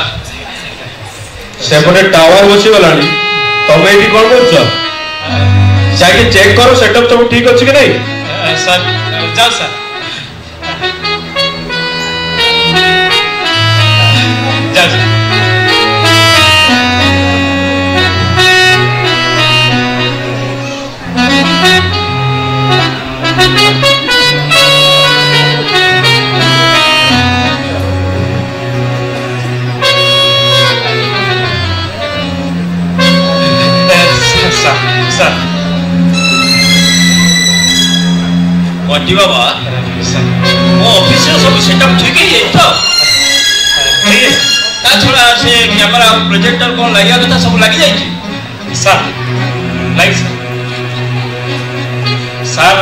सेपटे टावर बसी गलानी तमे एठी कोन करछ जाके चेक करो सेटअप सब ठीक अछि कि नहीं सर जाओ सर जाओ सर बंटी बाबा मो ऑफिस रो सब सेटअप ठीक है तो ता छोड़ा से कैमरा प्रोजेक्टर कोन लागिया कथा सब लागि जाई छी सर लाइक सर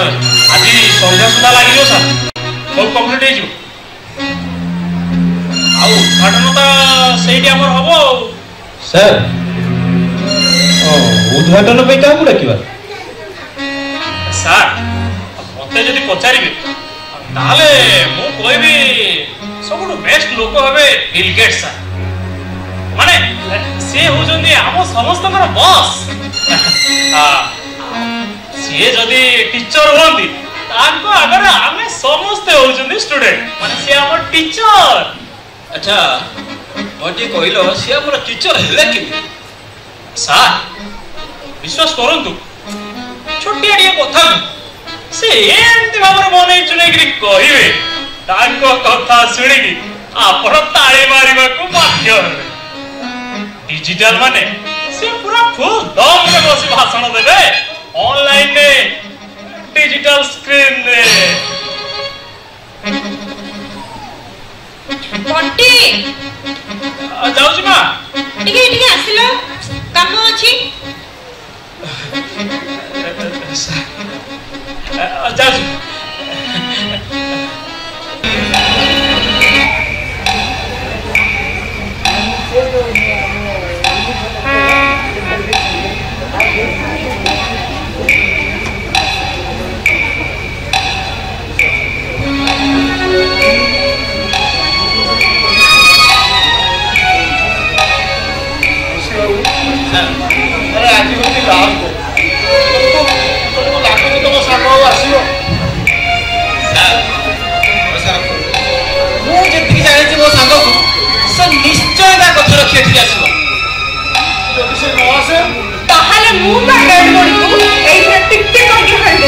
आज संध्या सुधा लागि सर सब कंप्लीट हे जो आउ उद्घाटन तो सेठी हमर हबो सर उद्घाटन पे का डाकिबा सर मते जदि पचारिबे ताले मु कहबी सबुठु बेस्ट लोक हबे बिल गेट्स सर माने से होजंदी हम समस्तकर बॉस से जदि टीचर होंदी ताको अगर हमें समस्त होजंदी स्टूडेंट माने से हमर टीचर अच्छा बंटी कहलो से हमर टीचर हेले कि सर विश्वास करंतु छोटिया टिया कथा से एंती भाବରେ ବନେଇ ଚୁନେଇକିରି କହିବେ ତାଙ୍କ କଥା ଶୁଣିକି ଆପଣ ତାଳି ମାରିବାକୁ ବାଧ୍ୟ ହେବେ डिजिटल माने से पूरा फुल दम रे बसी भाषण देबे ऑनलाइन रे डिजिटल स्क्रीन रे बंटी जाउची मा टिके आसिलो काम अछि जाउची अरे आज होती लास्ट तुमको लाखों तुम सामने आसियो सर मु जेति जाने छी मो सांग को से निश्चय ता कथा रखि थी आसीबो जदि से न आसे ताहले मु ता डेड बॉडी को एई रे टिक टिक करके खाइ दे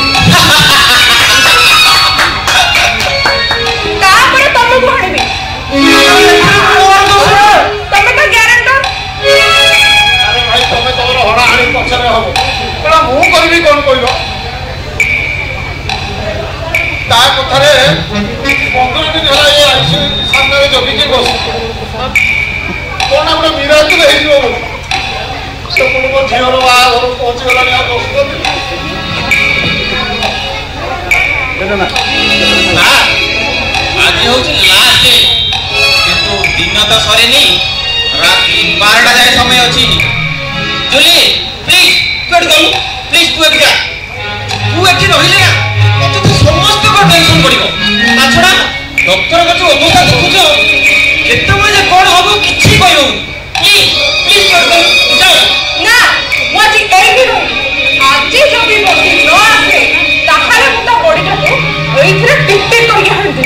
तापर तुम को हणबी तमे तो गारंटर अरे भाई तमे तोर हड़ा हाणी पछरे हबो कोना मु करबी कोन कइलो ता कथारे 15 दिन हला ए आइसी सामने जबि के बस कोना हमरा मिराज रे हेइयो से कोन को झियर बा घर पहुंच गला या बस ना आज होची लास्ट डे किंतु दिन तो सरेनी राति 12टा जाय समय अछि जूली प्लीज कट गलु प्लीज तू एक जा तू एठी रहिले ना तो तू समस्त को टेंशन पड़िबो ता छडा डॉक्टर को जो अवस्था देखुछो केते बजे कोन होबो किछि कहयो प्लीज प्लीज कट गलु जाओ ना मु आज एई भी रहू आज जबि बसी न आसे ताहले मु ता बॉडी को एई रे टिक टिक करके हण दे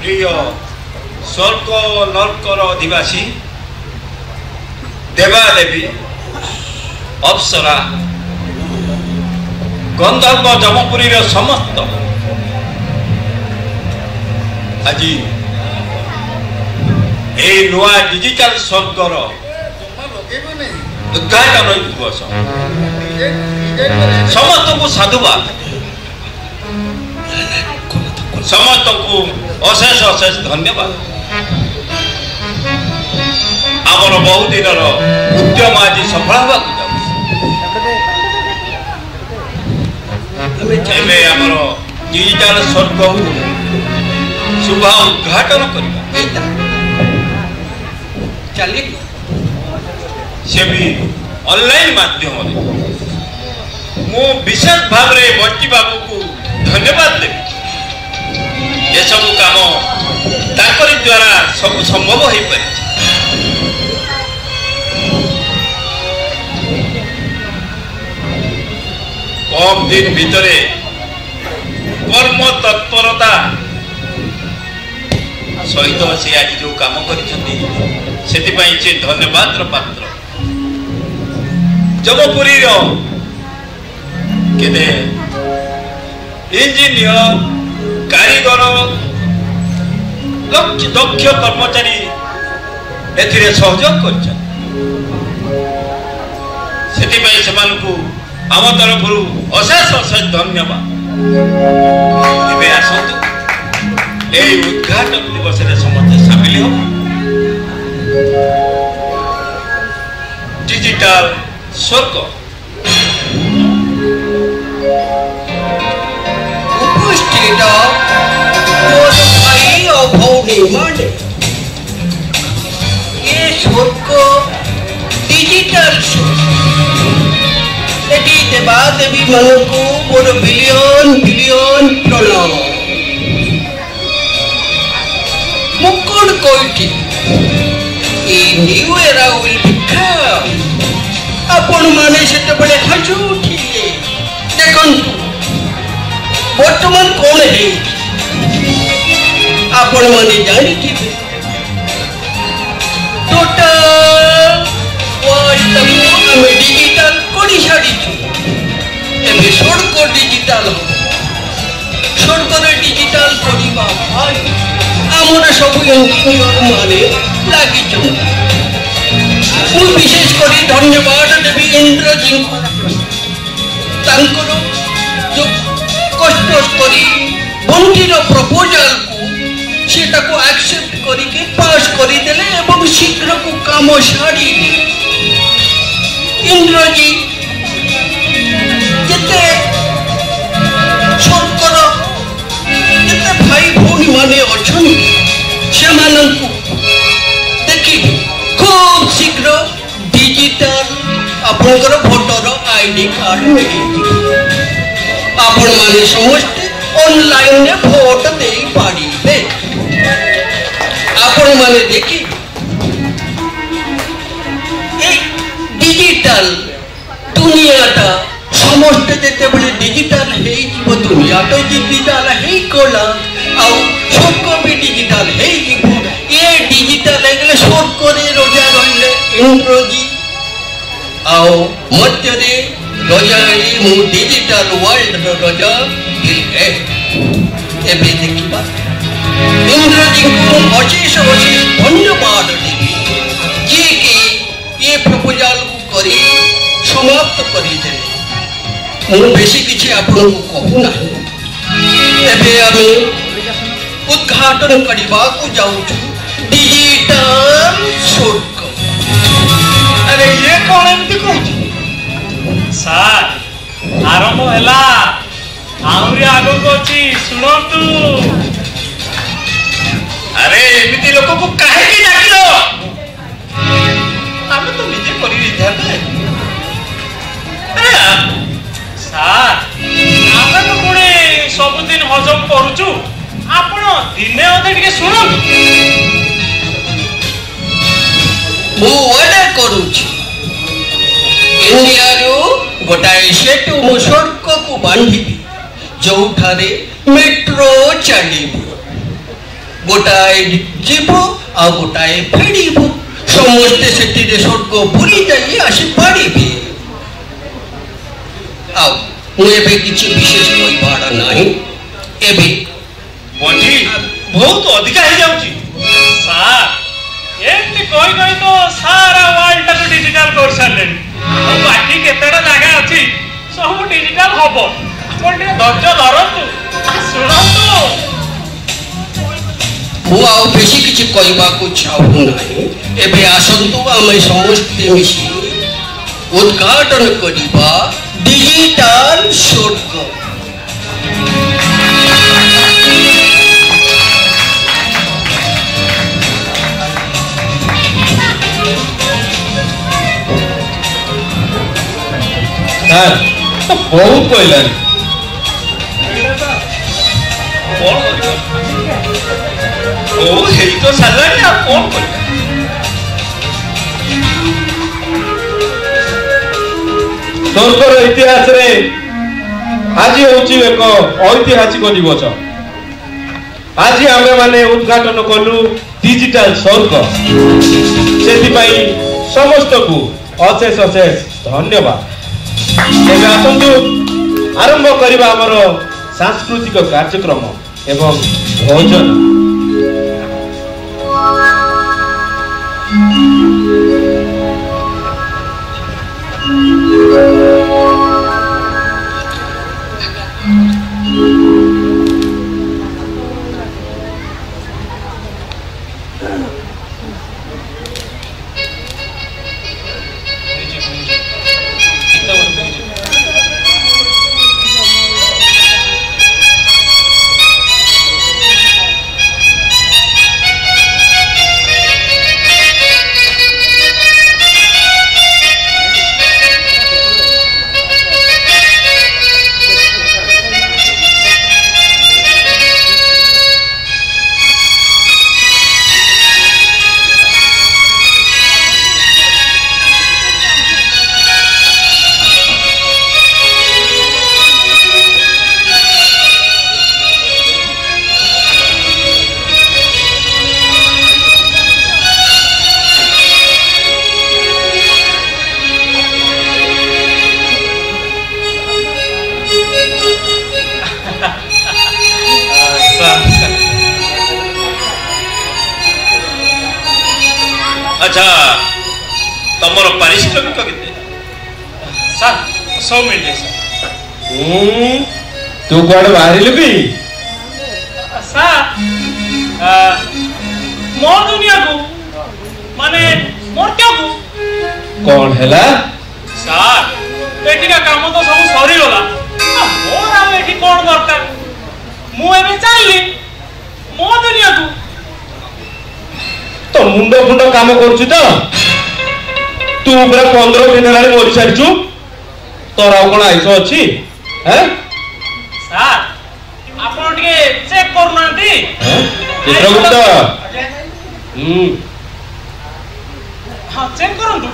प्रिय स्वर्ग नर्कर अधिवासी देवादेवी अप्सरा गंधर्व जमपुरी समस्त आज এই নূଆ ডিজিটাল স্বর্গর ଉଦ୍ଘାଟନ ଦିବସ ସମସ୍ତଙ୍କୁ ସାଧୁବାଦ ସମସ୍ତଙ୍କୁ ଅଶେଷ ଅଶେଷ ଧନ୍ୟବାଦ ଆମର ବହୁଦିନର ଉଦ୍ୟମ ଆଜି ସଫଳ ହେବାକୁ ଯାଉଛି ଏବେ ଆମର ଡିଜିଟାଲ ସ୍ୱର୍ଗକୁ ଶୁଭ ଉଦ୍ଘାଟନ କରିବା ଚାଲିବ से भी ऑनलाइन माध्यम मु विशेष भाव में बंटी बाबू को धन्यवाद देवी ये सब काम ताकरी द्वारा सब संभव हो पारे कम दिन भीतर कर्म तत्परता सहित से आज जो काम कर धन्यवाद पात्र जगपुरी के इंजीनियर कारीगर दक्ष कर्मचारी एथिरे सहयोग कर आम तरफ अशेष अशेष धन्यवाद ए आसतु यही उद्घाटन दिवस समस्ते सामिल हो डिजिटल स्वर्ग उपस्थित मोर भाई और भौणी माने ये स्वर्ग डिजिटल एटी देवा देवी मन को मोर बिलियन बिलियन प्रणाम मुकुट कोइठी a new era will become आपण माने सेते बळे हजू ठीके देखन वर्तमान कोन है आपण माने जानि थिबे टोटल वर्ल्ड में डिजिटल कोडी छाडी छु एबे सड़को डिजिटल हो सड़को रे डिजिटल कोडिबा भाई हमर सब इंजीनियर माने लागि छु विशेष करी धन्यवाद देवी इंद्र जी जो कष्ट करी बंटीर प्रपोजल को सेटा को एक्सेप्ट करी के पास करी देले एवं शीघ्र को काम सारी इंद्र जी जते सरकार जते भाई भौणी माने अछन से माननकु देखि खूब शीघ्र डिजिटल आपनकर भोटर आईडी कार्ड मिली आपण माने समस्त ऑनलाइन ने वोट दे पारिबे आपण माने देखि ए डिजिटल दुनियाटा समस्त जेते बले डिजिटल हेई जीव दुनिया तो डिजिटल हेई कोला आ सबको भी डिजिटल हेई जीव ये डिजिटल हेगले सब करे रोजा रहले इंद्रजी आओ मध्य रे रोजा मु डिजिटल वर्ल्ड रो रोजा ए एबे देखिबा इंद्रजी को अशेष अशेष धन्यवाद देबी जे कि ये प्रपोजल को करी समाप्त करी दे मु बेसी किछि आपन को कहू ना एबे आमे उद्घाटन करिबा को जाऊ डिजिटल स्वर्ग अरे ये कौन एमती कहू सर आरंभ हैला आउरी आगो कोची सुनतु अरे एमती लोक को काहे की डाकिलो आमे तो निजे करी दिथाते अरे सर आमे तो कोने सब दिन हजम करूछु आपण दिने अधे के सुनतु मु वादा करूछि इंडिया रो गोटाए सेटु मु सड़क को बांधिबी जोठारे मेट्रो चलिबो गोटाए जीवो आ गोटाए फेडिबो समस्ते सेठी रे सड़क बुली जाई आसी पाड़ीबे आ मु एबे किछि विशेष कोई बाड़ा नाही एबे बंटी बहुत अधिक हो जाउची सर कही कही तो सारा वर्ल्ड टाको डिजिटल कर सारे बाकी केतेटा जगह अच्छी सब डिजिटल हम आपण धैर्य धरतु शुणु मु आ बेसी किछि कहबाकू चाहू नाही एबे आसंतु आमे समस्त मिसी उद्घाटन करिबा डिजिटल शॉर्टकट तो बहुत कहलानी तो सारे आप कौन कर स्वर्गर इतिहास रे आज होची एक ऐतिहासिक दिवस आज आमे माने उद्घाटन कलु डिजिटल स्वर्ग से समस्त को अशेष अशेष धन्यवाद तेज आसतु आरंभ करवा आमर सांस्कृतिक कार्यक्रम एवं भोजन अच्छा तमर पारिश्रमिक केते सर 100 मिले सर तू कोड बाहरिलु की सर मो दुनिया को माने मोर क्या को कौन हैला सर एठी का काम तो सब सरी गला मोर आ एठी कोन दरकार मु एबे चलली मो दुनिया को तो मुंडो फुंडो काम करछु तो तू पूरा 15 दिन हेलानी मोरी छाड़छु तोर आउ कोन आइसो अछि हैं सर आपण के चेक करनांती चित्रगुप्त हां चेक करंतु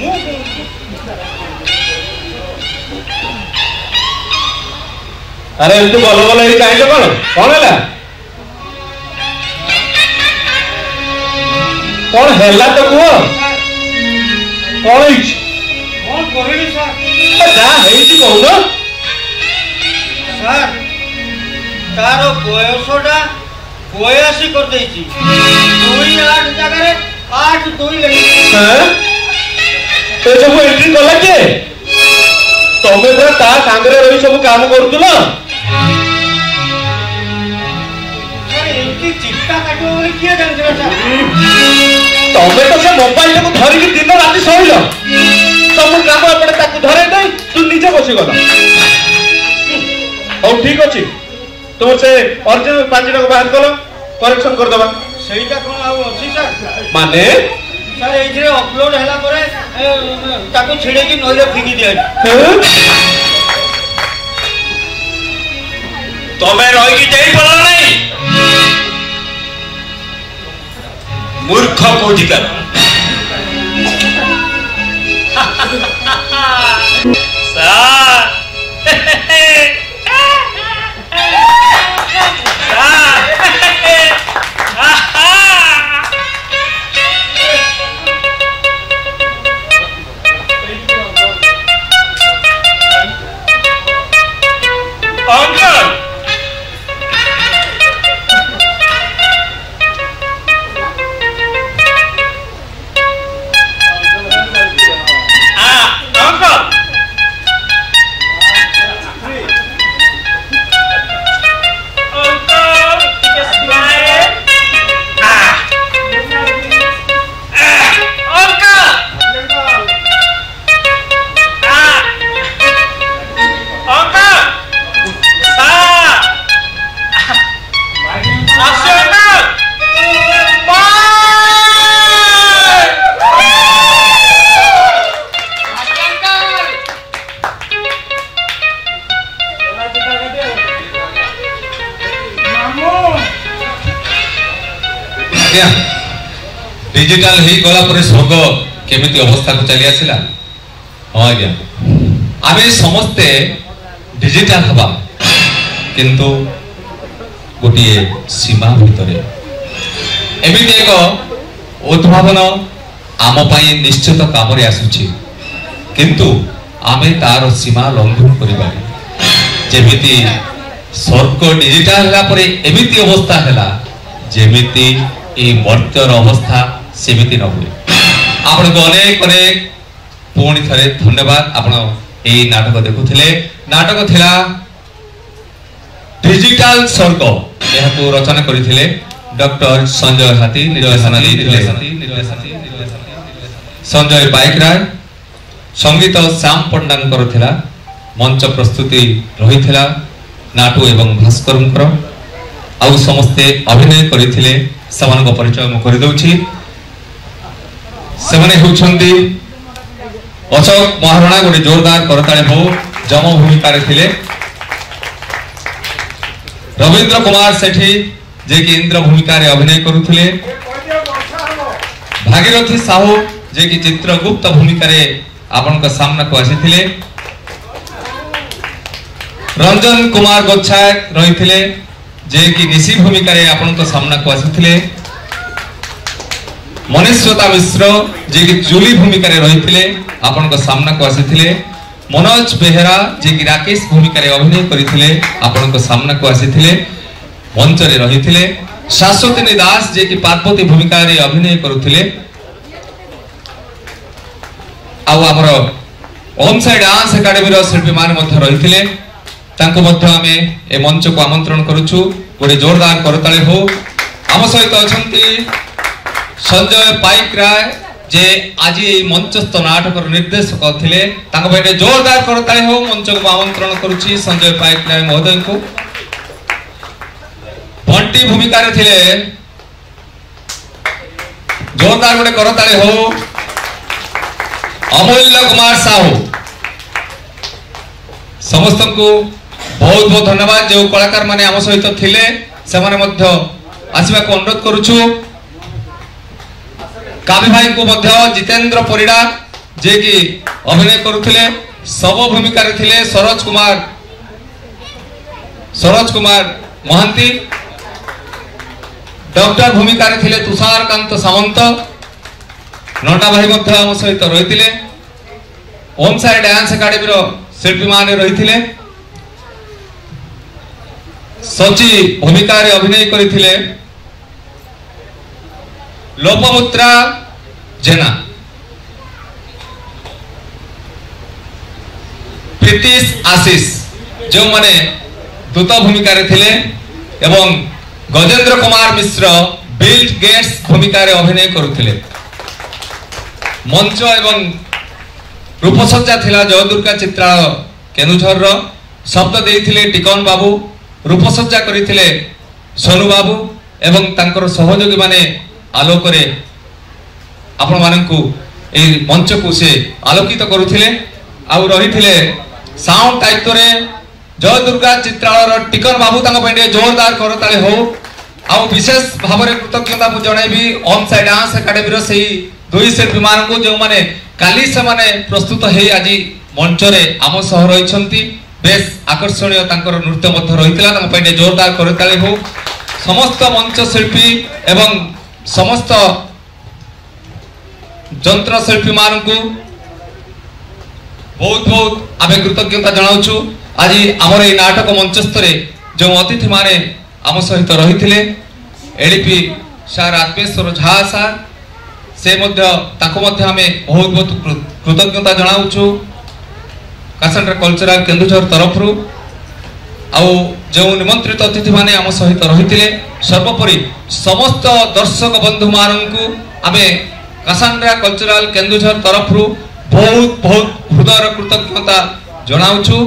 मु अरे तू बोलो बोलो ही काहे कोन हैला कौन हैला तो कुह कौन करनी सर जा हेइची कहू सर तार बयसटा 82 कर देइची 28 जगह 8 2 लिखी हैं तो सब एंट्री कला के तमे पूरा ता सांगरे रही सब काम करतुला चिट्टा काटो बोली किए जानछ सर तमे तो से मोबाइल को धरि कि दिन राति सोइल सब काम अपने ताकू धरे दई तू नीचे बसी गला ओ ठीक अछि तुम से ओरिजिनल 5 को बाहर करो करेक्शन कर दबा सेटा कोन आउ अछि सर माने सर एजरे अपलोड हैला परे ताकू छिड़े की नइले फिंगी दिया तमे रही की जाई पड़ला नहीं मूर्ख कोटिकर डिजिटल ही गला पर स्वर्ग केमिति अवस्था को चली आसिला हाँ आज्ञा आमे समस्ते डिजिटल हवा किंतु गोटे सीमा भितरे एमिति एक उद्भावन आम पाई निश्चित काम रे आसुछि किंतु आमे तार सीमा लंघन करिबा जेमिति स्वर्ग डिजिटल हला परे एमिति अवस्था हला जेमिति ए मर्त्यर अवस्था सेमिति न हुए आपण को अनेक अनेक पुणी थरे धन्यवाद आपण ए नाटक देखुथिले नाटक थिला डिजिटल स्वर्ग एहाको रचना करिथिले डॉक्टर संजय हाथी निर्देशन संजय बाइक राय संगीत श्याम पंडांकर थिला मंच प्रस्तुति रहिथिला नाटू एवं भास्करंकर आउ समस्ते अभिनय करिथिले समान परिचय मु कर दउछि सेमाने होउछंती अशोक महाराणा गोटे जोरदार करताळे हो जम भूमिका रे थिले रविंद्र कुमार सेठी जे कि इंद्र भूमिका रे अभिनय करुथिले भागीरथी साहू जे कि चित्रगुप्त भूमिका रे आपन का सामना को आसीथिले रंजन कुमार गोच्छायत रहिथिले जे कि निशी भूमिका रे आपन को सामना को आसीथिले मनीश्वता मिश्र जे कि जूली भूमिका रे रहिथिले आपन को सामना को आसीथिले मनोज बेहरा जे कि राकेश भूमिका रे अभिनय करिथिले आपन को सामना को आसीथिले मंच रे रहिथिले शाश्वती दास जे कि पार्वती भूमिका रे अभिनय करुथिले आउ हमर ओम साइड डांस एकेडमी रो शिल्पी मान मध्य रहिथिले तांको मध्य आमे ए मंच को आमंत्रण करूछु गोटे जोरदार करताळे हो आम सहित अछंती संजय पाइक राय जे आज ए मंचस्थ नाटक निर्देशक थिले तांको बेटे जोरदार करताळे हो मंच को आमंत्रण करूछि संजय पाइक राय महोदय को बंटी भूमिका रे थिले जोरदार गोटे करताळे हो अमूल्य कुमार साहू समस्त को बहुत बहुत धन्यवाद जो कलाकार माने आम सहित थिले से माने मध्य आसीबा को अनुरोध करूछु काबी भाई को मध्य जितेंद्र परिडा जे कि अभिनय करुथिले सब भूमिका रे थिले सरोज कुमार महांती डॉक्टर भूमिका रे थिले तुषारकांत सामंत नटा भाई मध्य आम सहित रहिथिले ओम साई डांस एकेडमी रो शिल्पी माने रहिथिले सची भूमिका रे अभिनय करिथिले लोपमुद्रा जेना प्रीतिश आशीष जो माने दूत भूमिका रे थिले एवं गजेंद्र कुमार मिश्र बिल गेट्स भूमिका रे अभिनय करुथिले मंच एवं रूपसज्जा थिला जयदुर्गा चित्रालय केनुझर रो शब्द देइथिले टिकन बाबू रूपसज्जा करिथिले सोनू बाबू एवं तांकर सहयोगी माने आलोक रे आपण माननकु ए मंच को से आलोकित करुथिले आउ रहिथिले साउंड दायित्व रे जयदुर्गा चित्रालय रो टिकन बाबू तांको पेंडे जोरदार करताळे हो आउ विशेष भाबरे कृतज्ञता मु जणाइबी ओम साई डांस एकेडमी रो सेही दुई शिल्पी माननकु जो माने काली से माने प्रस्तुत हे आज मंच रे आम सह रहिछंती बेस आकर्षणीय तांकर नृत्य मध्य रहितला तांको पेंडे जोरदार करताळे हो समस्त मंच शिल्पी एवं समस्त जंत्र शिल्पी माननकु बहुत बहुत आमे कृतज्ञता जणाउछु आज हमर ए नाटक मंचस्थ रे जो अतिथि माने आम सहित रहिथिले एडीपी सार आत्मेश्वर झा सार से मध्य ताको मध्य हमें बहुत बहुत कृतज्ञता जणाउछु कासंड्रा कल्चरल केन्दुझर तरफ रु आउ जो निमंत्रित अतिथि माने आम सहित रहिथिले सर्वोपरि समस्त दर्शक बंधु माननकु आमे कासंड्रा कल्चरल केन्दुझर तरफ रु बहुत बहुत हृदय कृतज्ञता जणाउछु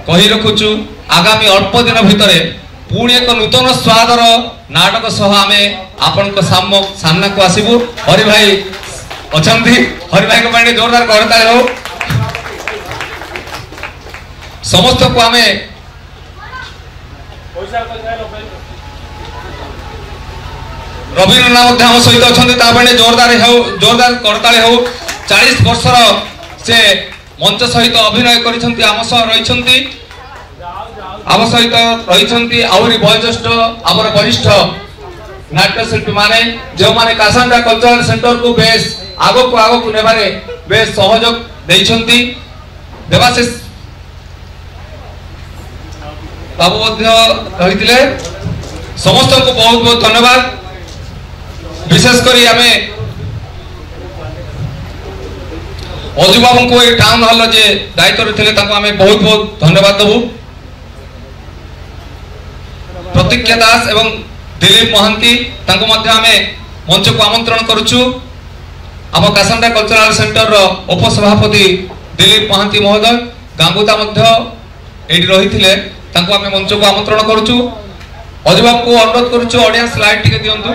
कहि रखुछु आगामी अल्प दिन भितरे पुणी एक नूतन स्वादर नाटक सह आमे आपन को सामना को आसीबु हरि भाई अछंती हरि भाई को पांडे जोरदार करताळे हो समस्त को आमे रवीन्द्र मध्य आम सहित अच्छा तापे जोरदार करताली हो 40 वर्षर से मंच सहित अभिनय कर आम सहित रही आहरी वयोज्येष्ठ आमर वरिष्ठ नाट्यशिल्पी माने जो माने कासांडा कल्चरल सेंटर को बेस आगो को नेबारे बेस सहयोग देइछंती देवाशिष बाबू मध्य रहिथिले समस्त को बहुत बहुत धन्यवाद विशेष करी आमे अजू बाबू को ये टाउन हॉल जे दायित्व थे आमे बहुत बहुत धन्यवाद देबू प्रतीक्षा दास एवं दिलीप महांती तांको मध्य आमे मंच को आमंत्रण करूछु आम कासांडा कल्चरल सेंटर रो उपसभापति दिलीप महांती महोदय गांगुता मध्य एडी रहिथिले तांको आमे मंच को आमंत्रण करूछु अजू बाबू को अनुरोध करूछु ऑडियंस स्लाइड टिके दियंतु।